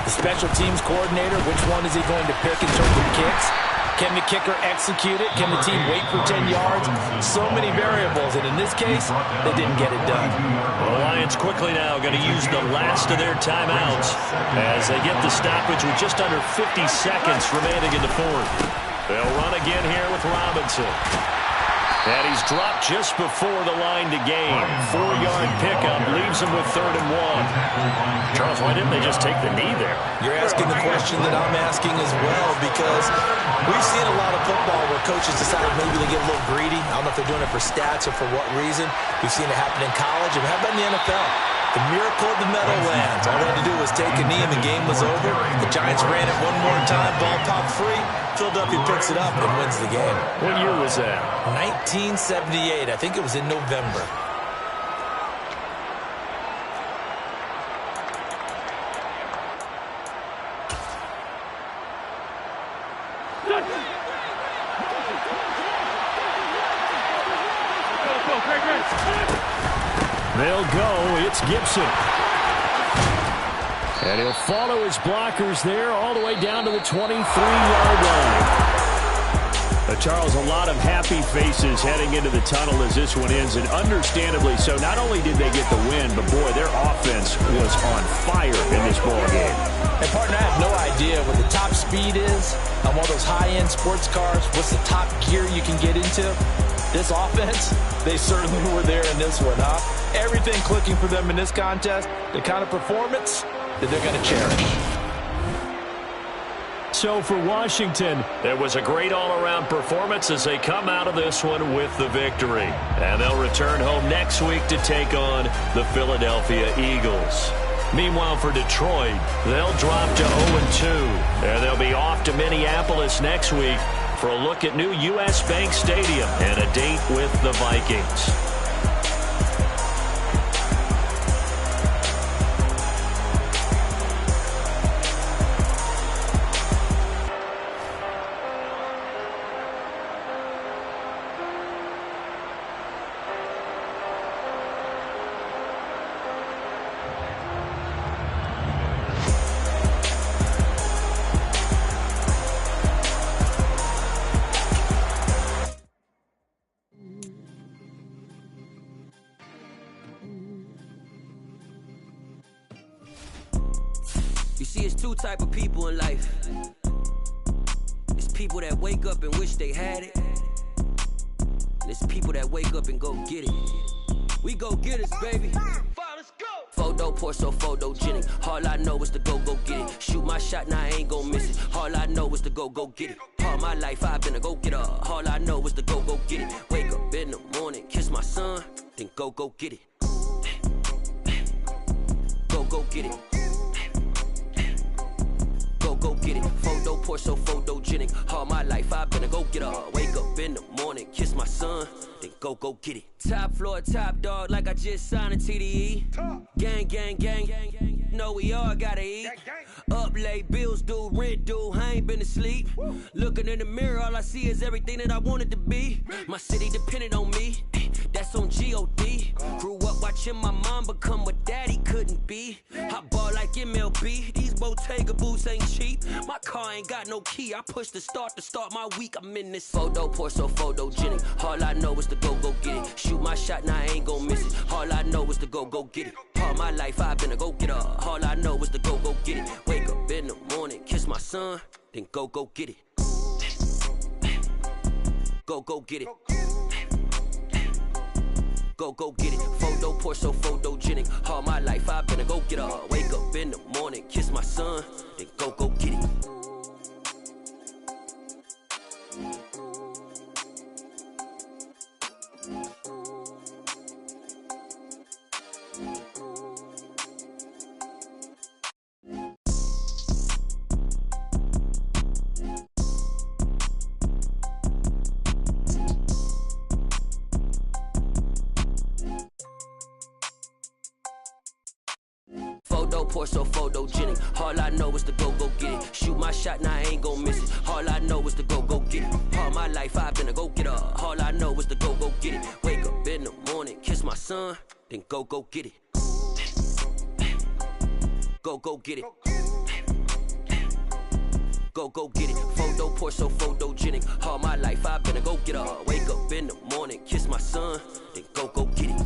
The special teams coordinator, which one is he going to pick in terms of kicks? Can the kicker execute it? Can the team wait for 10 yards? So many variables, and in this case, they didn't get it done. The Lions quickly now going to use the last of their timeouts as they get the stoppage with just under 50 seconds remaining in the fourth. They'll run again here with Robinson. And he's dropped just before the line to gain. 4-yard pickup leaves him with 3rd and 1. Charles, why didn't they just take the knee there? You're asking the question that I'm asking as well, because we've seen a lot of football where coaches decide maybe they get a little greedy. I don't know if they're doing it for stats or for what reason. We've seen it happen in college, and how about in the NFL? The miracle of the Meadowlands. All they had to do was take a knee and the game was over. The Giants ran it one more time, ball popped free. Philadelphia picks it up and wins the game. What year was that? 1978. I think it was in November. They'll go. It's Gibson. And he'll follow his blockers there all the way down to the 23-yard line. Charles, a lot of happy faces heading into the tunnel as this one ends, and understandably so. Not only did they get the win, but, boy, their offense was on fire in this ball game. And, partner, I have no idea what the top speed is on one of those high-end sports cars. What's the top gear you can get into? This offense, they certainly were there in this one, huh? Everything clicking for them in this contest, the kind of performance that they're going to cherish. So for Washington, it was a great all-around performance as they come out of this one with the victory. And they'll return home next week to take on the Philadelphia Eagles. Meanwhile, for Detroit, they'll drop to 0-2. And they'll be off to Minneapolis next week for a look at new U.S. Bank Stadium and a date with the Vikings. You see, it's two type of people in life. It's people that wake up and wish they had it. And it's people that wake up and go get it. We go get it, baby. Let's go. Photo, Porso, photogenic. All I know is to go get it. Shoot my shot, now I ain't gon' miss it. All I know is to go get it. All my life I've been a go-getter. All I know is to go get it. Wake up in the morning, kiss my son, then go get it. Go get it. Go get it. Photo, Porso, photogenic. All my life I've been a go-getter. Wake up in the morning, kiss my son, then go get it. Top floor, top dog, like I just signed a TDE. Gang, gang, gang, gang. Know we all gotta eat. Up late, bills due, rent due, I ain't been asleep. Looking in the mirror, all I see is everything that I wanted to be. My city depended on me, that's on G.O.D. Grew up watching my mom become what daddy couldn't be. I ball like MLB, these Bottega boots ain't cheap. My car ain't got no key, I push the start to start my week. I'm in this photo, Porso, photogenic. All I know is to go get it. Shoot my shot, now I ain't gon' miss it. All I know is to go get it. All my life I've been a go-getter. All I know is to go get it. Wake up in the morning, kiss my son, then go get it. Go get it. Go get it. Photo, Porso, photogenic. All my life I've been a go-getter. Wake up in the morning, kiss my son, then go get it. Photo, Porso, photogenic. All I know is to go get it. Shoot my shot, now I ain't gon' miss it. All I know is to go get it. All my life I've been a go-getter. All I know is to go get it. Wake up in the morning, kiss my son, then go get it. Go get it. Go get it. Photo, Porso, photogenic. All my life I've been a go-getter. Wake up in the morning, kiss my son, then go get it.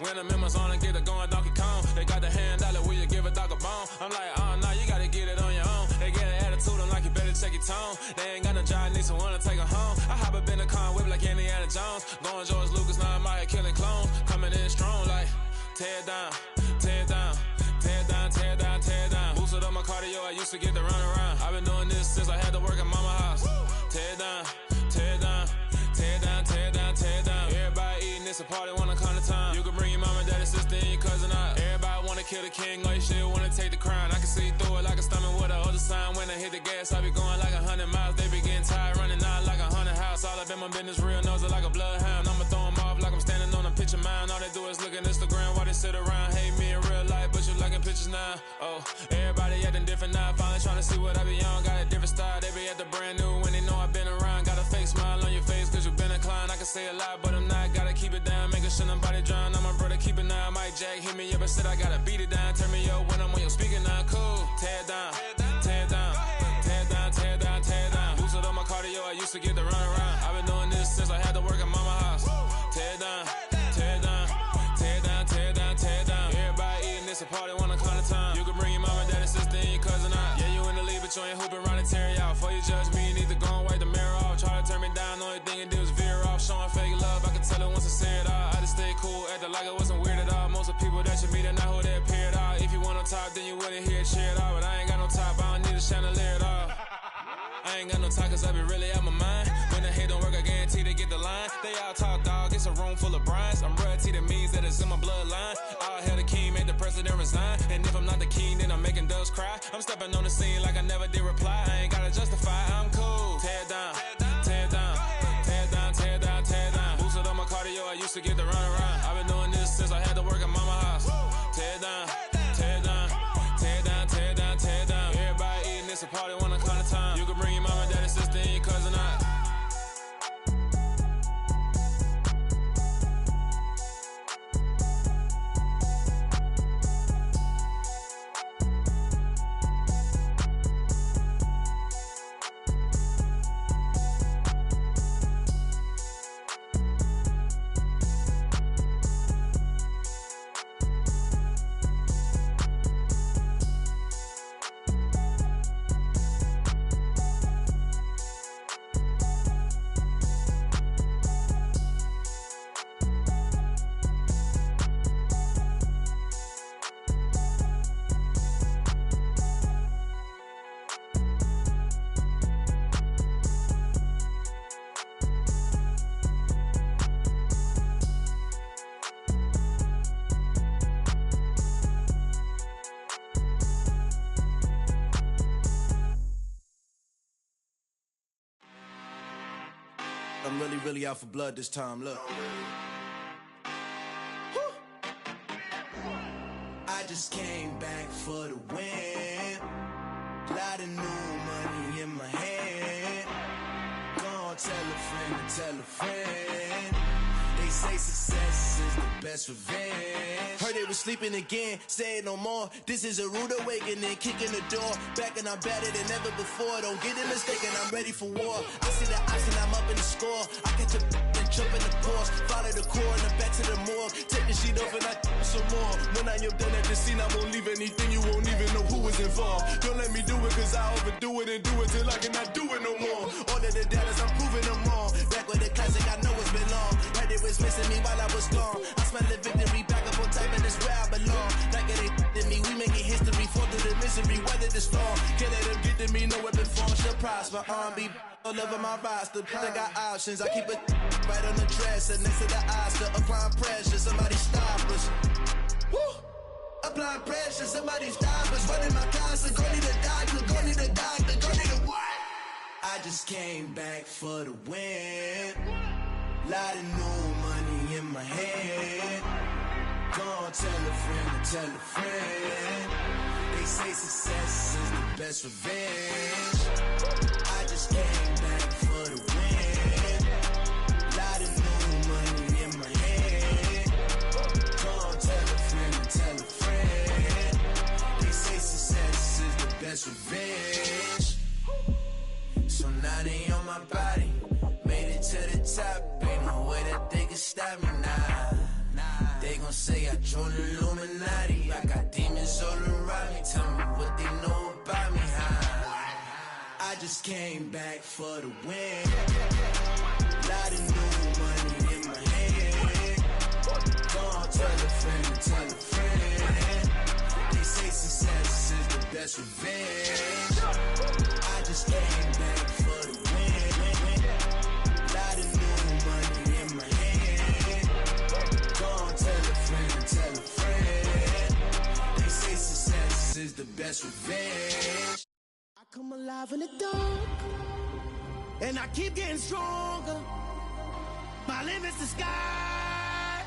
When I'm in my zone and get it going Donkey Kong. They got the hand dollar, will you give a dog a bone? I'm like, oh no, you gotta get it on your own. They get an attitude, I'm like, you better check your tone. They ain't got no job, need someone to take her home. I hop up in the car, whip like Indiana Jones. Going George Lucas, now I'm out here killing clones. Coming in strong like, tear down, tear down, tear down, tear down, tear down. Boosted up my cardio, I used to get to run around. I've been doing this since I had to work at mama house. Tear down, tear down, tear down, tear down, tear down. Everybody eating, it's a party, wanna come to time. You can bring your mama, daddy, sister, and your cousin out. Everybody wanna kill the king, or you still wanna take the crown. I can see through it like a stomach with a other sign when I hit hit the gas, I be going like 100 miles. They be getting tired, running out like 100 house. All up in my business, real nose like a bloodhound. I'ma throw them off like I'm standing on a picture mound. All they do is look at Instagram while they sit around. Hate me in real life, but you liking pictures now. Oh, everybody acting different now. Finally trying to see what I be on. Got a different style, they be at the brand new when they know I've been around. Got a fake smile on your face cause you been inclined. I can say a lot, but I'm not. Gotta keep it down, making sure nobody drown. I'm my brother, keep it now. Mike Jack hit me up and said I gotta beat it down. Turn me up when I'm on your speaker now. Cool, tear it down, tear it down, tear it down, tear it down, tear it down. Boosted up my cardio, I used to get to run around. I've been doing this since I had to work at mama house. Tear it down, tear it down, tear it down, tear it down, tear it down. Everybody eating this a party, one o'clock of time. You can bring your mama, daddy, sister, and your cousin out. Yeah, you in the lead, but you ain't hooping around and tear it out. Before you judge me, you need to go and wipe the mirror off. Try to turn me down, the only thing it did was veer off. Showing fake love, I can tell it once I say it all. I just stay cool, acting like it wasn't weird at all. Most of the people that you meet are not who they appear at all. If you want on top, then you wouldn't hear it cheer at all. But I ain't got no top, I don't need a chandelier at all. I ain't got no talk cause I be really out my mind. When the hate don't work, I guarantee they get the line. They all talk dog, it's a room full of brinds. I'm royalty, that means that it's in my bloodline. All hell the king, made the president resign. And if I'm not the king, then I'm making doves cry. I'm stepping on the scene like I never did reply. I ain't gotta justify, I'm cool. Tear it down, tear it down, tear it down, tear it down, tear it down. Boosted up my cardio, I used to get to run around. I've been doing this since I had to work at mama house. Tear it down, tear it down, tear it down, tear it down, tear it down. Everybody eating this a party, one o'clock of time. You can bring your mama, daddy, sister, and your cousin out. I'm really out for blood this time, look. Woo. I just came back for the win. Lot of new money in my hand. Gonna tell a friend to tell a friend. They say success is the best revenge. Heard they was sleeping again, say it no more. This is a rude awakening, kicking the door. Back and I'm better than ever before. Don't get it mistaken, I'm ready for war. I see the option, I'm up in the score. I catch a and jump in the course. Follow the core and the back to the morgue. Take the sheet off and I some more. When I am done at the scene, I won't leave anything. You won't even know who is involved. Don't let me do it cause I overdo it and do it till I cannot do it no more. All of the doubters, I'm proving them wrong. Back with the classic, I know it's been long. Heard it was missing me while I was gone. I smell the victory back up on top and it's where I belong. Like it ain't to me, we making history. Fall through the misery, weather the storm. Can't let them get to me, no weapon form shall prosper. R&B all over my roster. I got options, I keep it right on the dresser. Next to the Oscar, applying pressure. Somebody stop us. Woo! Applying pressure, somebody stop us. Running my closet, go need a doctor, go need a doctor, go need a what? I just came back for the win. Lot of new money in my hand. Gonna tell a friend to tell a friend. They say success is the best revenge. I just came back for the win. Lot of new money in my hand. Gonna tell a friend to tell a friend. They say success is the best revenge. So now they on my body. Made it to the top. Ain't no way that they can stop me now. They gon' say I joined the Illuminati. I got demons all around me. Tell me what they know about me, huh? I just came back for the win. Lot of new money in my hand. Gonna tell a friend to tell a friend. They say success is the best revenge. I just came back for the win. Lot of new money in my hand. Gonna tell a friend to tell a friend. They say success is the best revenge. I come alive in the dark, and I keep getting stronger. My limit's the sky.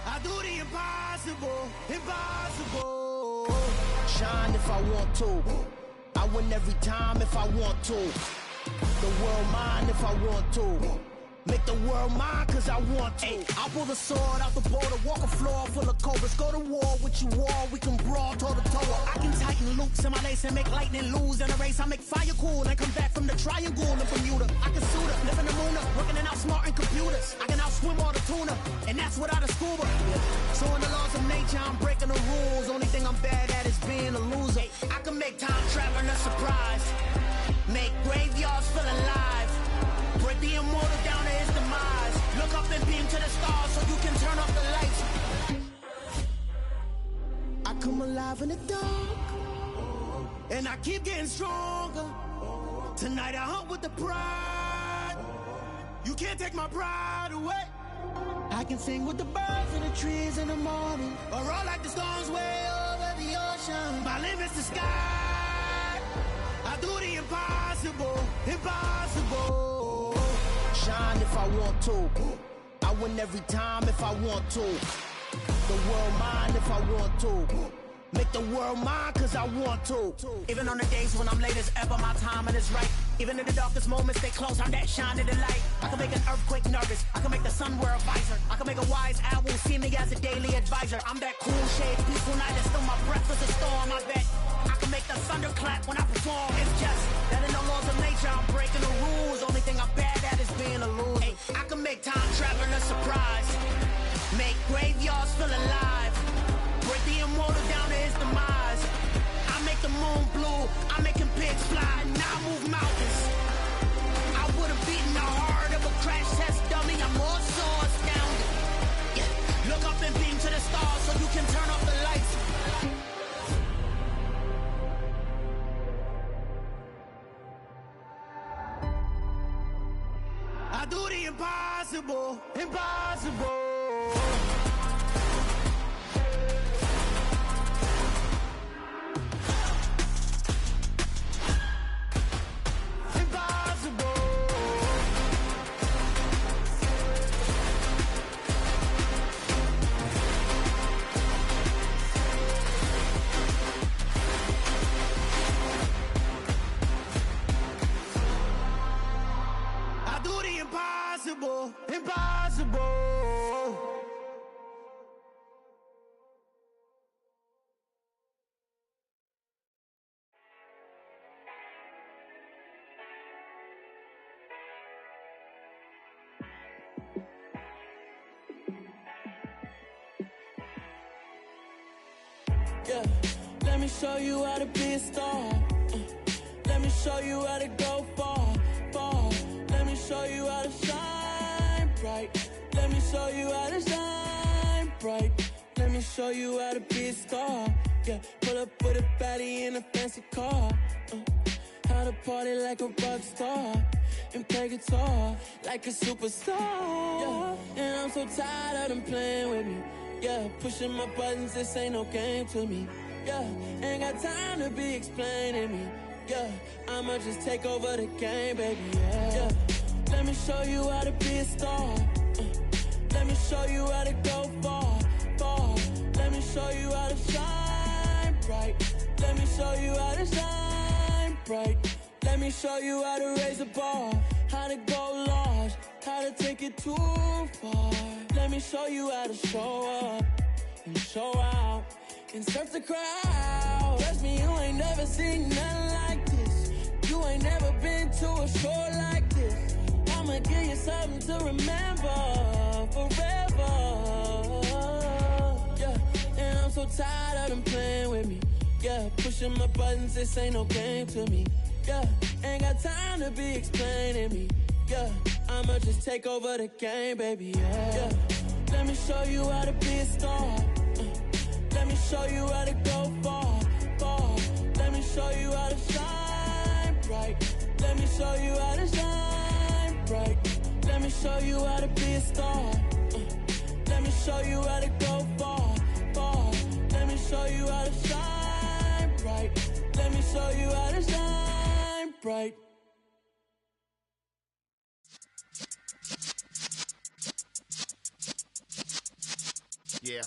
I do the impossible, impossible. Shine if I want to. I win every time if I want to. The world mine if I want to. Make the world mine cause I want to. Ay, I'll pull the sword out the border, walk a floor full of cobras. Go to war with you all, we can brawl toe to toe. I can tighten loops in my lace and make lightning lose in a race. I make fire cool and come back from the triangle in Bermuda. I can suit her, live in the moon, working and outsmarting computers. I can outswim all the tuna, and that's without a scuba. So in the laws of nature, I'm breaking the rules. Only thing I'm bad at is being a loser. I can make time traveling a surprise, make graveyards feel alive, break the immortal down to his demise. Look up and beam to the stars so you can turn off the lights. I come alive in the dark, and I keep getting stronger. Tonight I hunt with the pride. You can't take my pride away. I can sing with the birds and the trees in the morning, or roll like the storms way over the ocean. My limit's the sky. I do the impossible, impossible. Shine if I want to. I win every time if I want to. The world mine if I want to. Make the world mine cause I want to. Even on the days when I'm late as ever, my timing is right. Even in the darkest moments, stay close, I'm that shine in the light. I can make an earthquake nervous, I can make the sun wear a visor. I can make a wise owl see me as a daily advisor. I'm that cool shade, peaceful night, and still my breath is a storm, I bet. I can make the thunder clap when I perform. It's just that in the laws of nature, I'm breaking the rules. Only thing I'm bad at is being a loser. Hey, I can make time traveling a surprise, make graveyards feel alive, break the immortal down to his demise. I make the moon blue, I'm making pigs fly, now I move mountains. I would've beaten the heart of a crash test dummy, I'm more so astounded. Yeah. Look up and beam to the stars so you can turn off the lights. I do the impossible, impossible. Impossible, impossible. Yeah, let me show you how to be a star. Let me show you how to go far, far. Let me show you how to shine bright. Let me show you how to shine bright. Let me show you how to be a star. Yeah, pull up with a baddie in a fancy car. How to party like a rock star and play guitar like a superstar. Yeah, and I'm so tired of them playing with me. Yeah, pushing my buttons, this ain't no game to me. Yeah, ain't got time to be explaining me. Yeah, I'ma just take over the game, baby, yeah. Let me show you how to be a star. Let me show you how to go far, far. Let me show you how to shine bright. Let me show you how to shine bright. Let me show you how to raise a bar, how to go large, how to take it too far. Let me show you how to show up and show out and surf the crowd. Trust me, you ain't never seen nothing like this. You ain't never been to a show like this. I'ma give you something to remember forever. Yeah, and I'm so tired of them playing with me. Yeah, pushing my buttons, this ain't no game to me. Yeah, ain't got time to be explaining me. Yeah, I'ma just take over the game, baby, yeah. Let me show you how to be a star. Let me show you how to go far, far. Let me show you how to shine bright. Let me show you how to shine bright. Let me show you how to be a star. Let me show you how to go far, far. Let me show you how to shine bright. Let me show you how to shine bright. Yeah.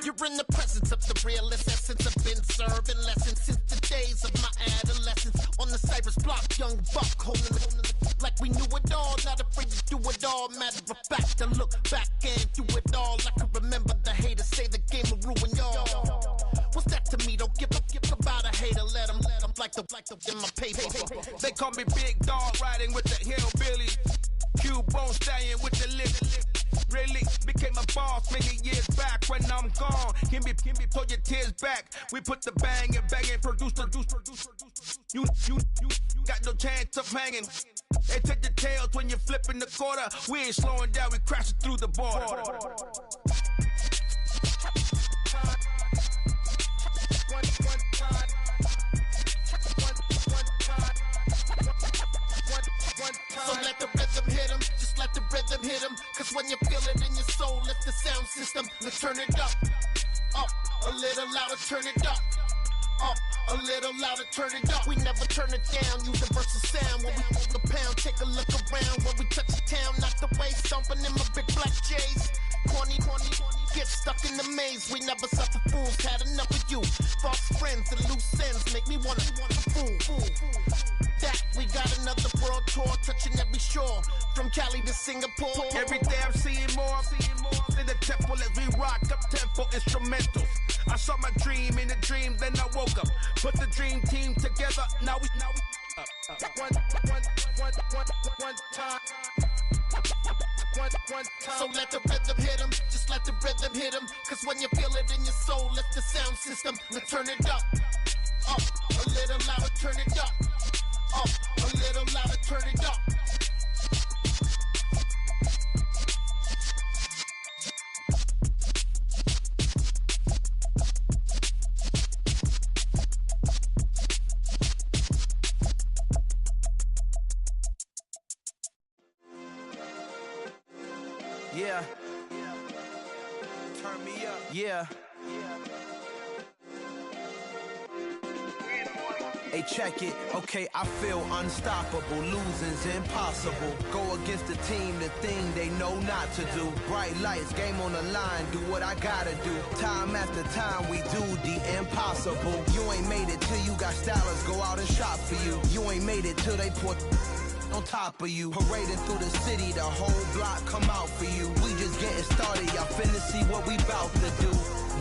You're in the presence of the realest essence. I've been serving lessons since the days of my adolescence. On the Cypress block, young buck holding it like we knew it all. Not afraid to do it all. Matter of fact, to look back and do it all. I can remember the haters say the game will ruin y'all. What's that to me? Don't give about a hater. Let them like the in my paper. They call me Big Dog, riding with the hillbilly. Cubone stallion with the lip. Really became a boss many years back. When I'm gone, can be pull your tears back. We put the bang and produce. You got no chance of hanging. They take the tails when you're flipping the quarter. We ain't slowing down, we crashing through the border. So let the rhythm hit him, just let the rhythm hit him. Cause when you feel it in your soul, lift the sound system. Let's turn it up, a little louder, turn it up, a little louder, turn it up. We never turn it down, universal sound. When we hold the pound, take a look around. When we touch the town, knock the way, stomping in my big black J's. Corny, get stuck in the maze. We never suffer fools, had enough of you. False friends and loose ends make me wanna fool. That we got another world tour, touching every shore, from Cali to Singapore. Every day I'm seeing more in the temple as we rock up tempo instrumentals. I saw my dream in a dream, then I woke up. Put the dream team together. Now we one time. So let the rhythm hit him, just let the rhythm hit him. Cause when you feel it in your soul, lift the sound system. Let's turn it up, a little louder, turn it up, a little louder, turn it up. Yeah. Turn me up. Yeah. Hey, check it. Okay, I feel unstoppable. Losing's impossible. Go against the team, the thing they know not to do. Bright lights, game on the line. Do what I gotta do. Time after time, we do the impossible. You ain't made it till you got stylers go out and shop for you. You ain't made it till they put on top of you. Parading through the city, the whole block come out for you. We just getting started, y'all finna see what we bout to do.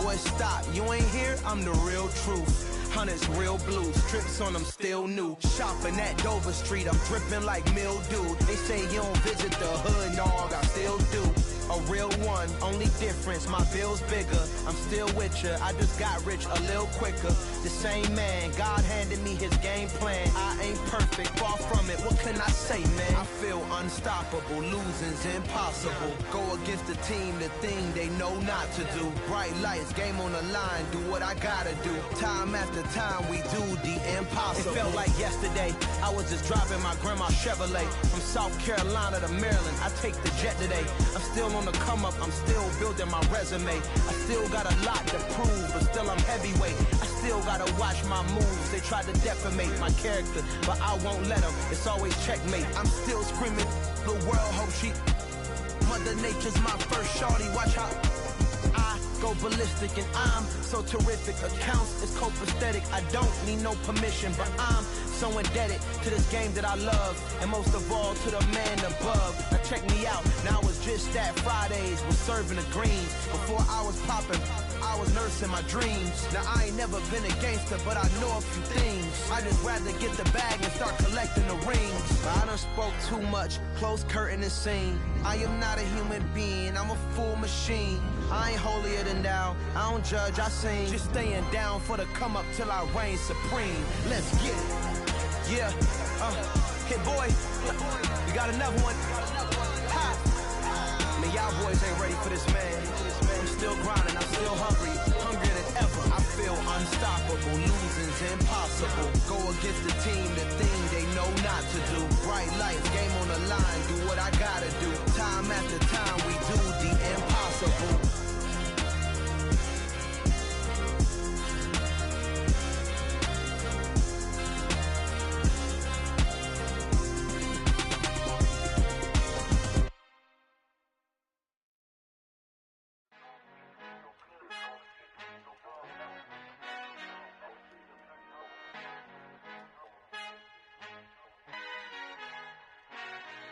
Boy, stop, you ain't here, I'm the real truth. Hunters, real blues, strips on them still new. Shopping at Dover Street, I'm dripping like mildew. They say you don't visit the hood, dog, I still do. A real one, only difference, my bill's bigger. I'm still with ya, I just got rich a little quicker. The same man, God handed me his game plan. I ain't perfect, far from it, what can I say, man? I feel unstoppable, losing's impossible. Go against the team, the thing they know not to do. Bright lights, game on the line, do what I gotta do. Time after time, we do the impossible. It felt like yesterday, I was just driving my grandma's Chevrolet. From South Carolina to Maryland, I take the jet today. I'm still on the come up, I'm still building my resume. I still got a lot to prove, but still I'm heavyweight. I still gotta watch my moves. They tried to defamate my character, but I won't let them. It's always checkmate. I'm still screaming, the world hope she. Mother Nature's my first shorty. Watch how I go ballistic, and I'm so terrific. Accounts is copacetic. I don't need no permission, but I'm so indebted to this game that I love, and most of all to the man above. Now check me out, now it's just that Fridays was serving the greens. Before I was popping, I was nursing my dreams. Now I ain't never been a gangster, but I know a few things. I just rather get the bag and start collecting the rings. I done spoke too much, close curtain and scene. I am not a human being, I'm a full machine. I ain't holier than thou, I don't judge, I sing. Just staying down for the come up till I reign supreme. Let's get it. Yeah, hit boy, we got another one. Ha! Man, y'all boys ain't ready for this, man. I'm still grinding, I'm still hungry, hungrier than ever. I feel unstoppable, losing's impossible. Go against the team, the thing they know not to do. Bright lights, game on the line, do what I gotta do. Time after time, we do the impossible.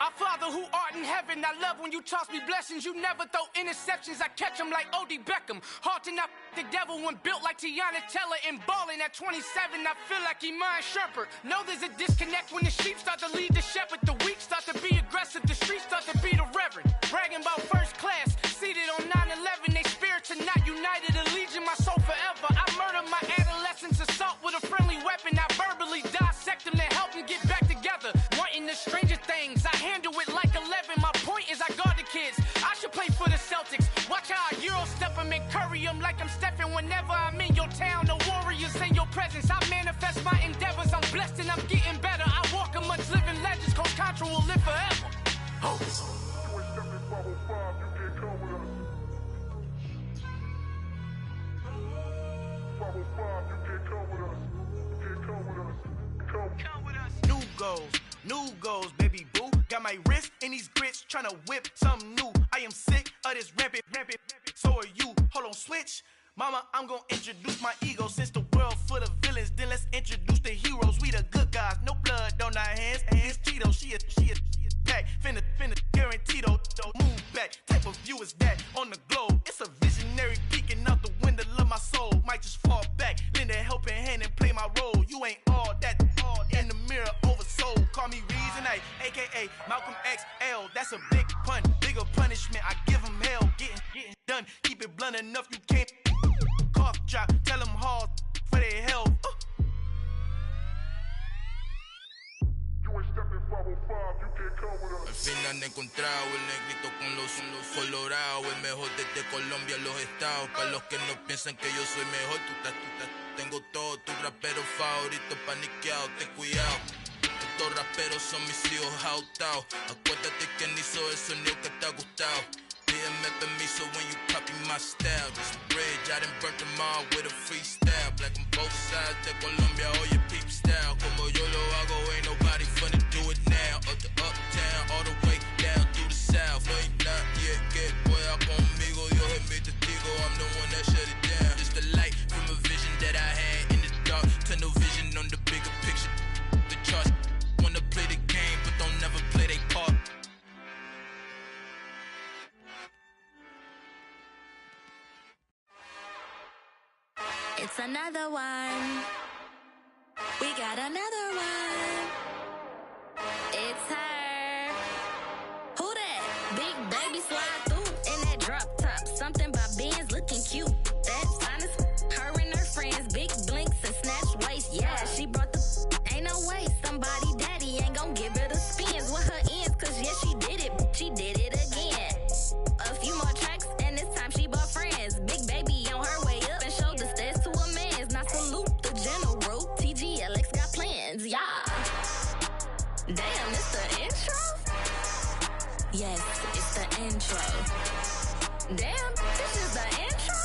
Our Father who art in heaven, I love when you toss me blessings. You never throw interceptions, I catch them like O.D. Beckham. Hard to not the devil when built like Tiana Teller and balling at 27. I feel like Iman Shumpert. Know there's a disconnect when the sheep start to lead the shepherd. The weak start to be aggressive, the streets start to be the reverend. Bragging about first class, seated on 9/11. They spirits are not united, a legion, my soul forever. I murder my adolescence, assault with a friendly weapon. I verbally dissect them to help them get back together. Wanting the stranger things, I handle it like 11. My point is I guard the kids. I should play for the Celtics. Watch how I Euro step them and curry them like I'm stepping. Whenever I'm in your town, the warriors in your presence. I manifest my endeavors. I'm blessed and I'm getting better. I walk amongst living legends. Coach Contra will live forever. Oh. New goals, baby boo. Got my wrist in these grits, tryna whip something new. I am sick of this rampant. So are you. Hold on, switch. Mama, I'm gonna introduce my ego. Since the world full of villains, then let's introduce the heroes. We the good guys, no blood on our hands. Hands Tito, she is back. Finna, guaranteed, move back. Type of view is that on the globe. It's a visionary peeking out the window of my soul. Might just fall back, lend a helping hand and play my role. You ain't all that in the mirror oversold. Call me Reason A, aka Malcolm XL. That's a big pun, bigger punishment. I give him hell, getting done. Keep it blunt enough, you can't cough drop. Tell them hard for their health. Al fin han encontrado el negrito con los colorados, el mejor desde Colombia, los estados. Para los que no piensan que yo soy mejor, tengo todo, tu rapero favorito paniqueado, ten cuidado. Estos raperos son mis hijos adoptados. Acuérdate que ni hizo el sonido que te ha gustado. Pídeme permiso when you copy my style. This bridge, I done burnt them all with a freestyle. Black on both sides de Colombia, oye peep style. Como yo lo hago, ain't nobody finna do it now. Up to uptown, all the way down through the south. No hay nadie que pueda conmigo, Dios es mi testigo. I'm the one that shut it down. Just the light from a vision that I had in the dark. Tunnel vision on the bigger picture. The charts wanna play the game, but don't never play their part. It's another one. We got another one. It's her. Who that? Big baby slide through in that drop top. Something by Benz looking cute. That's honest. Her and her friends, big blinks and snatch waist. Yeah, she brought the. Ain't no way somebody daddy ain't gon' give her the spins with her ends. Cause yeah, she did it. She did it again. A few more tracks and this time she bought friends. Big baby on her way up and showed the stairs to a man's. Now salute the general. TGLX got plans, yeah. Damn, it's the intro? Yes, it's the intro. Damn, this is the intro?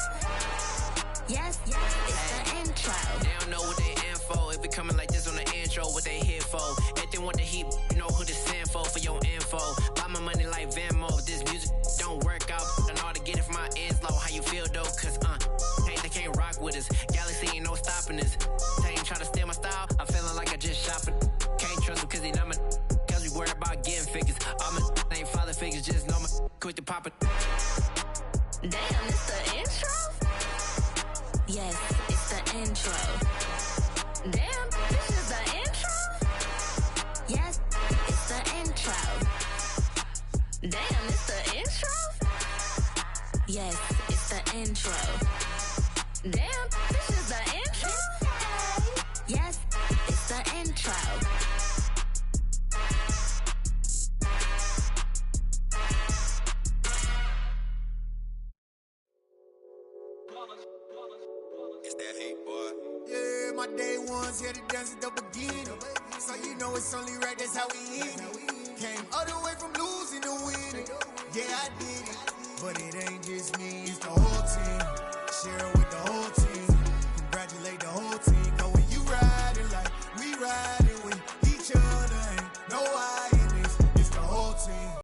Yes, it's the intro. They don't know what they in for. If it coming like this on the intro, what they here for? If they want the heat, you know who to send for your info. Buy my money like Venmo. If this music don't work out, and all to get it from my ends low. How you feel though? Cause they can't rock with us. Galaxy ain't no stopping us. They ain't trying to steal my style. I'm feeling like I just shopping. Can't trust them cause they not my. Cause we worried about getting figures. All my ain't father figures, just know my quick to pop it. Damn, it's the intro? Yes, it's the intro. Damn, this is the intro? Yes, it's the intro. Damn, it's the intro? Yes, it's the intro. Damn, this is the intro? Yes, it's the intro. It's that hate, boy. Yeah, my day ones here to dance at the beginning. So you know it's only right, that's how we end it. Came all the way from losing to winning. Yeah, I did it. But it ain't just me, it's the whole team. Share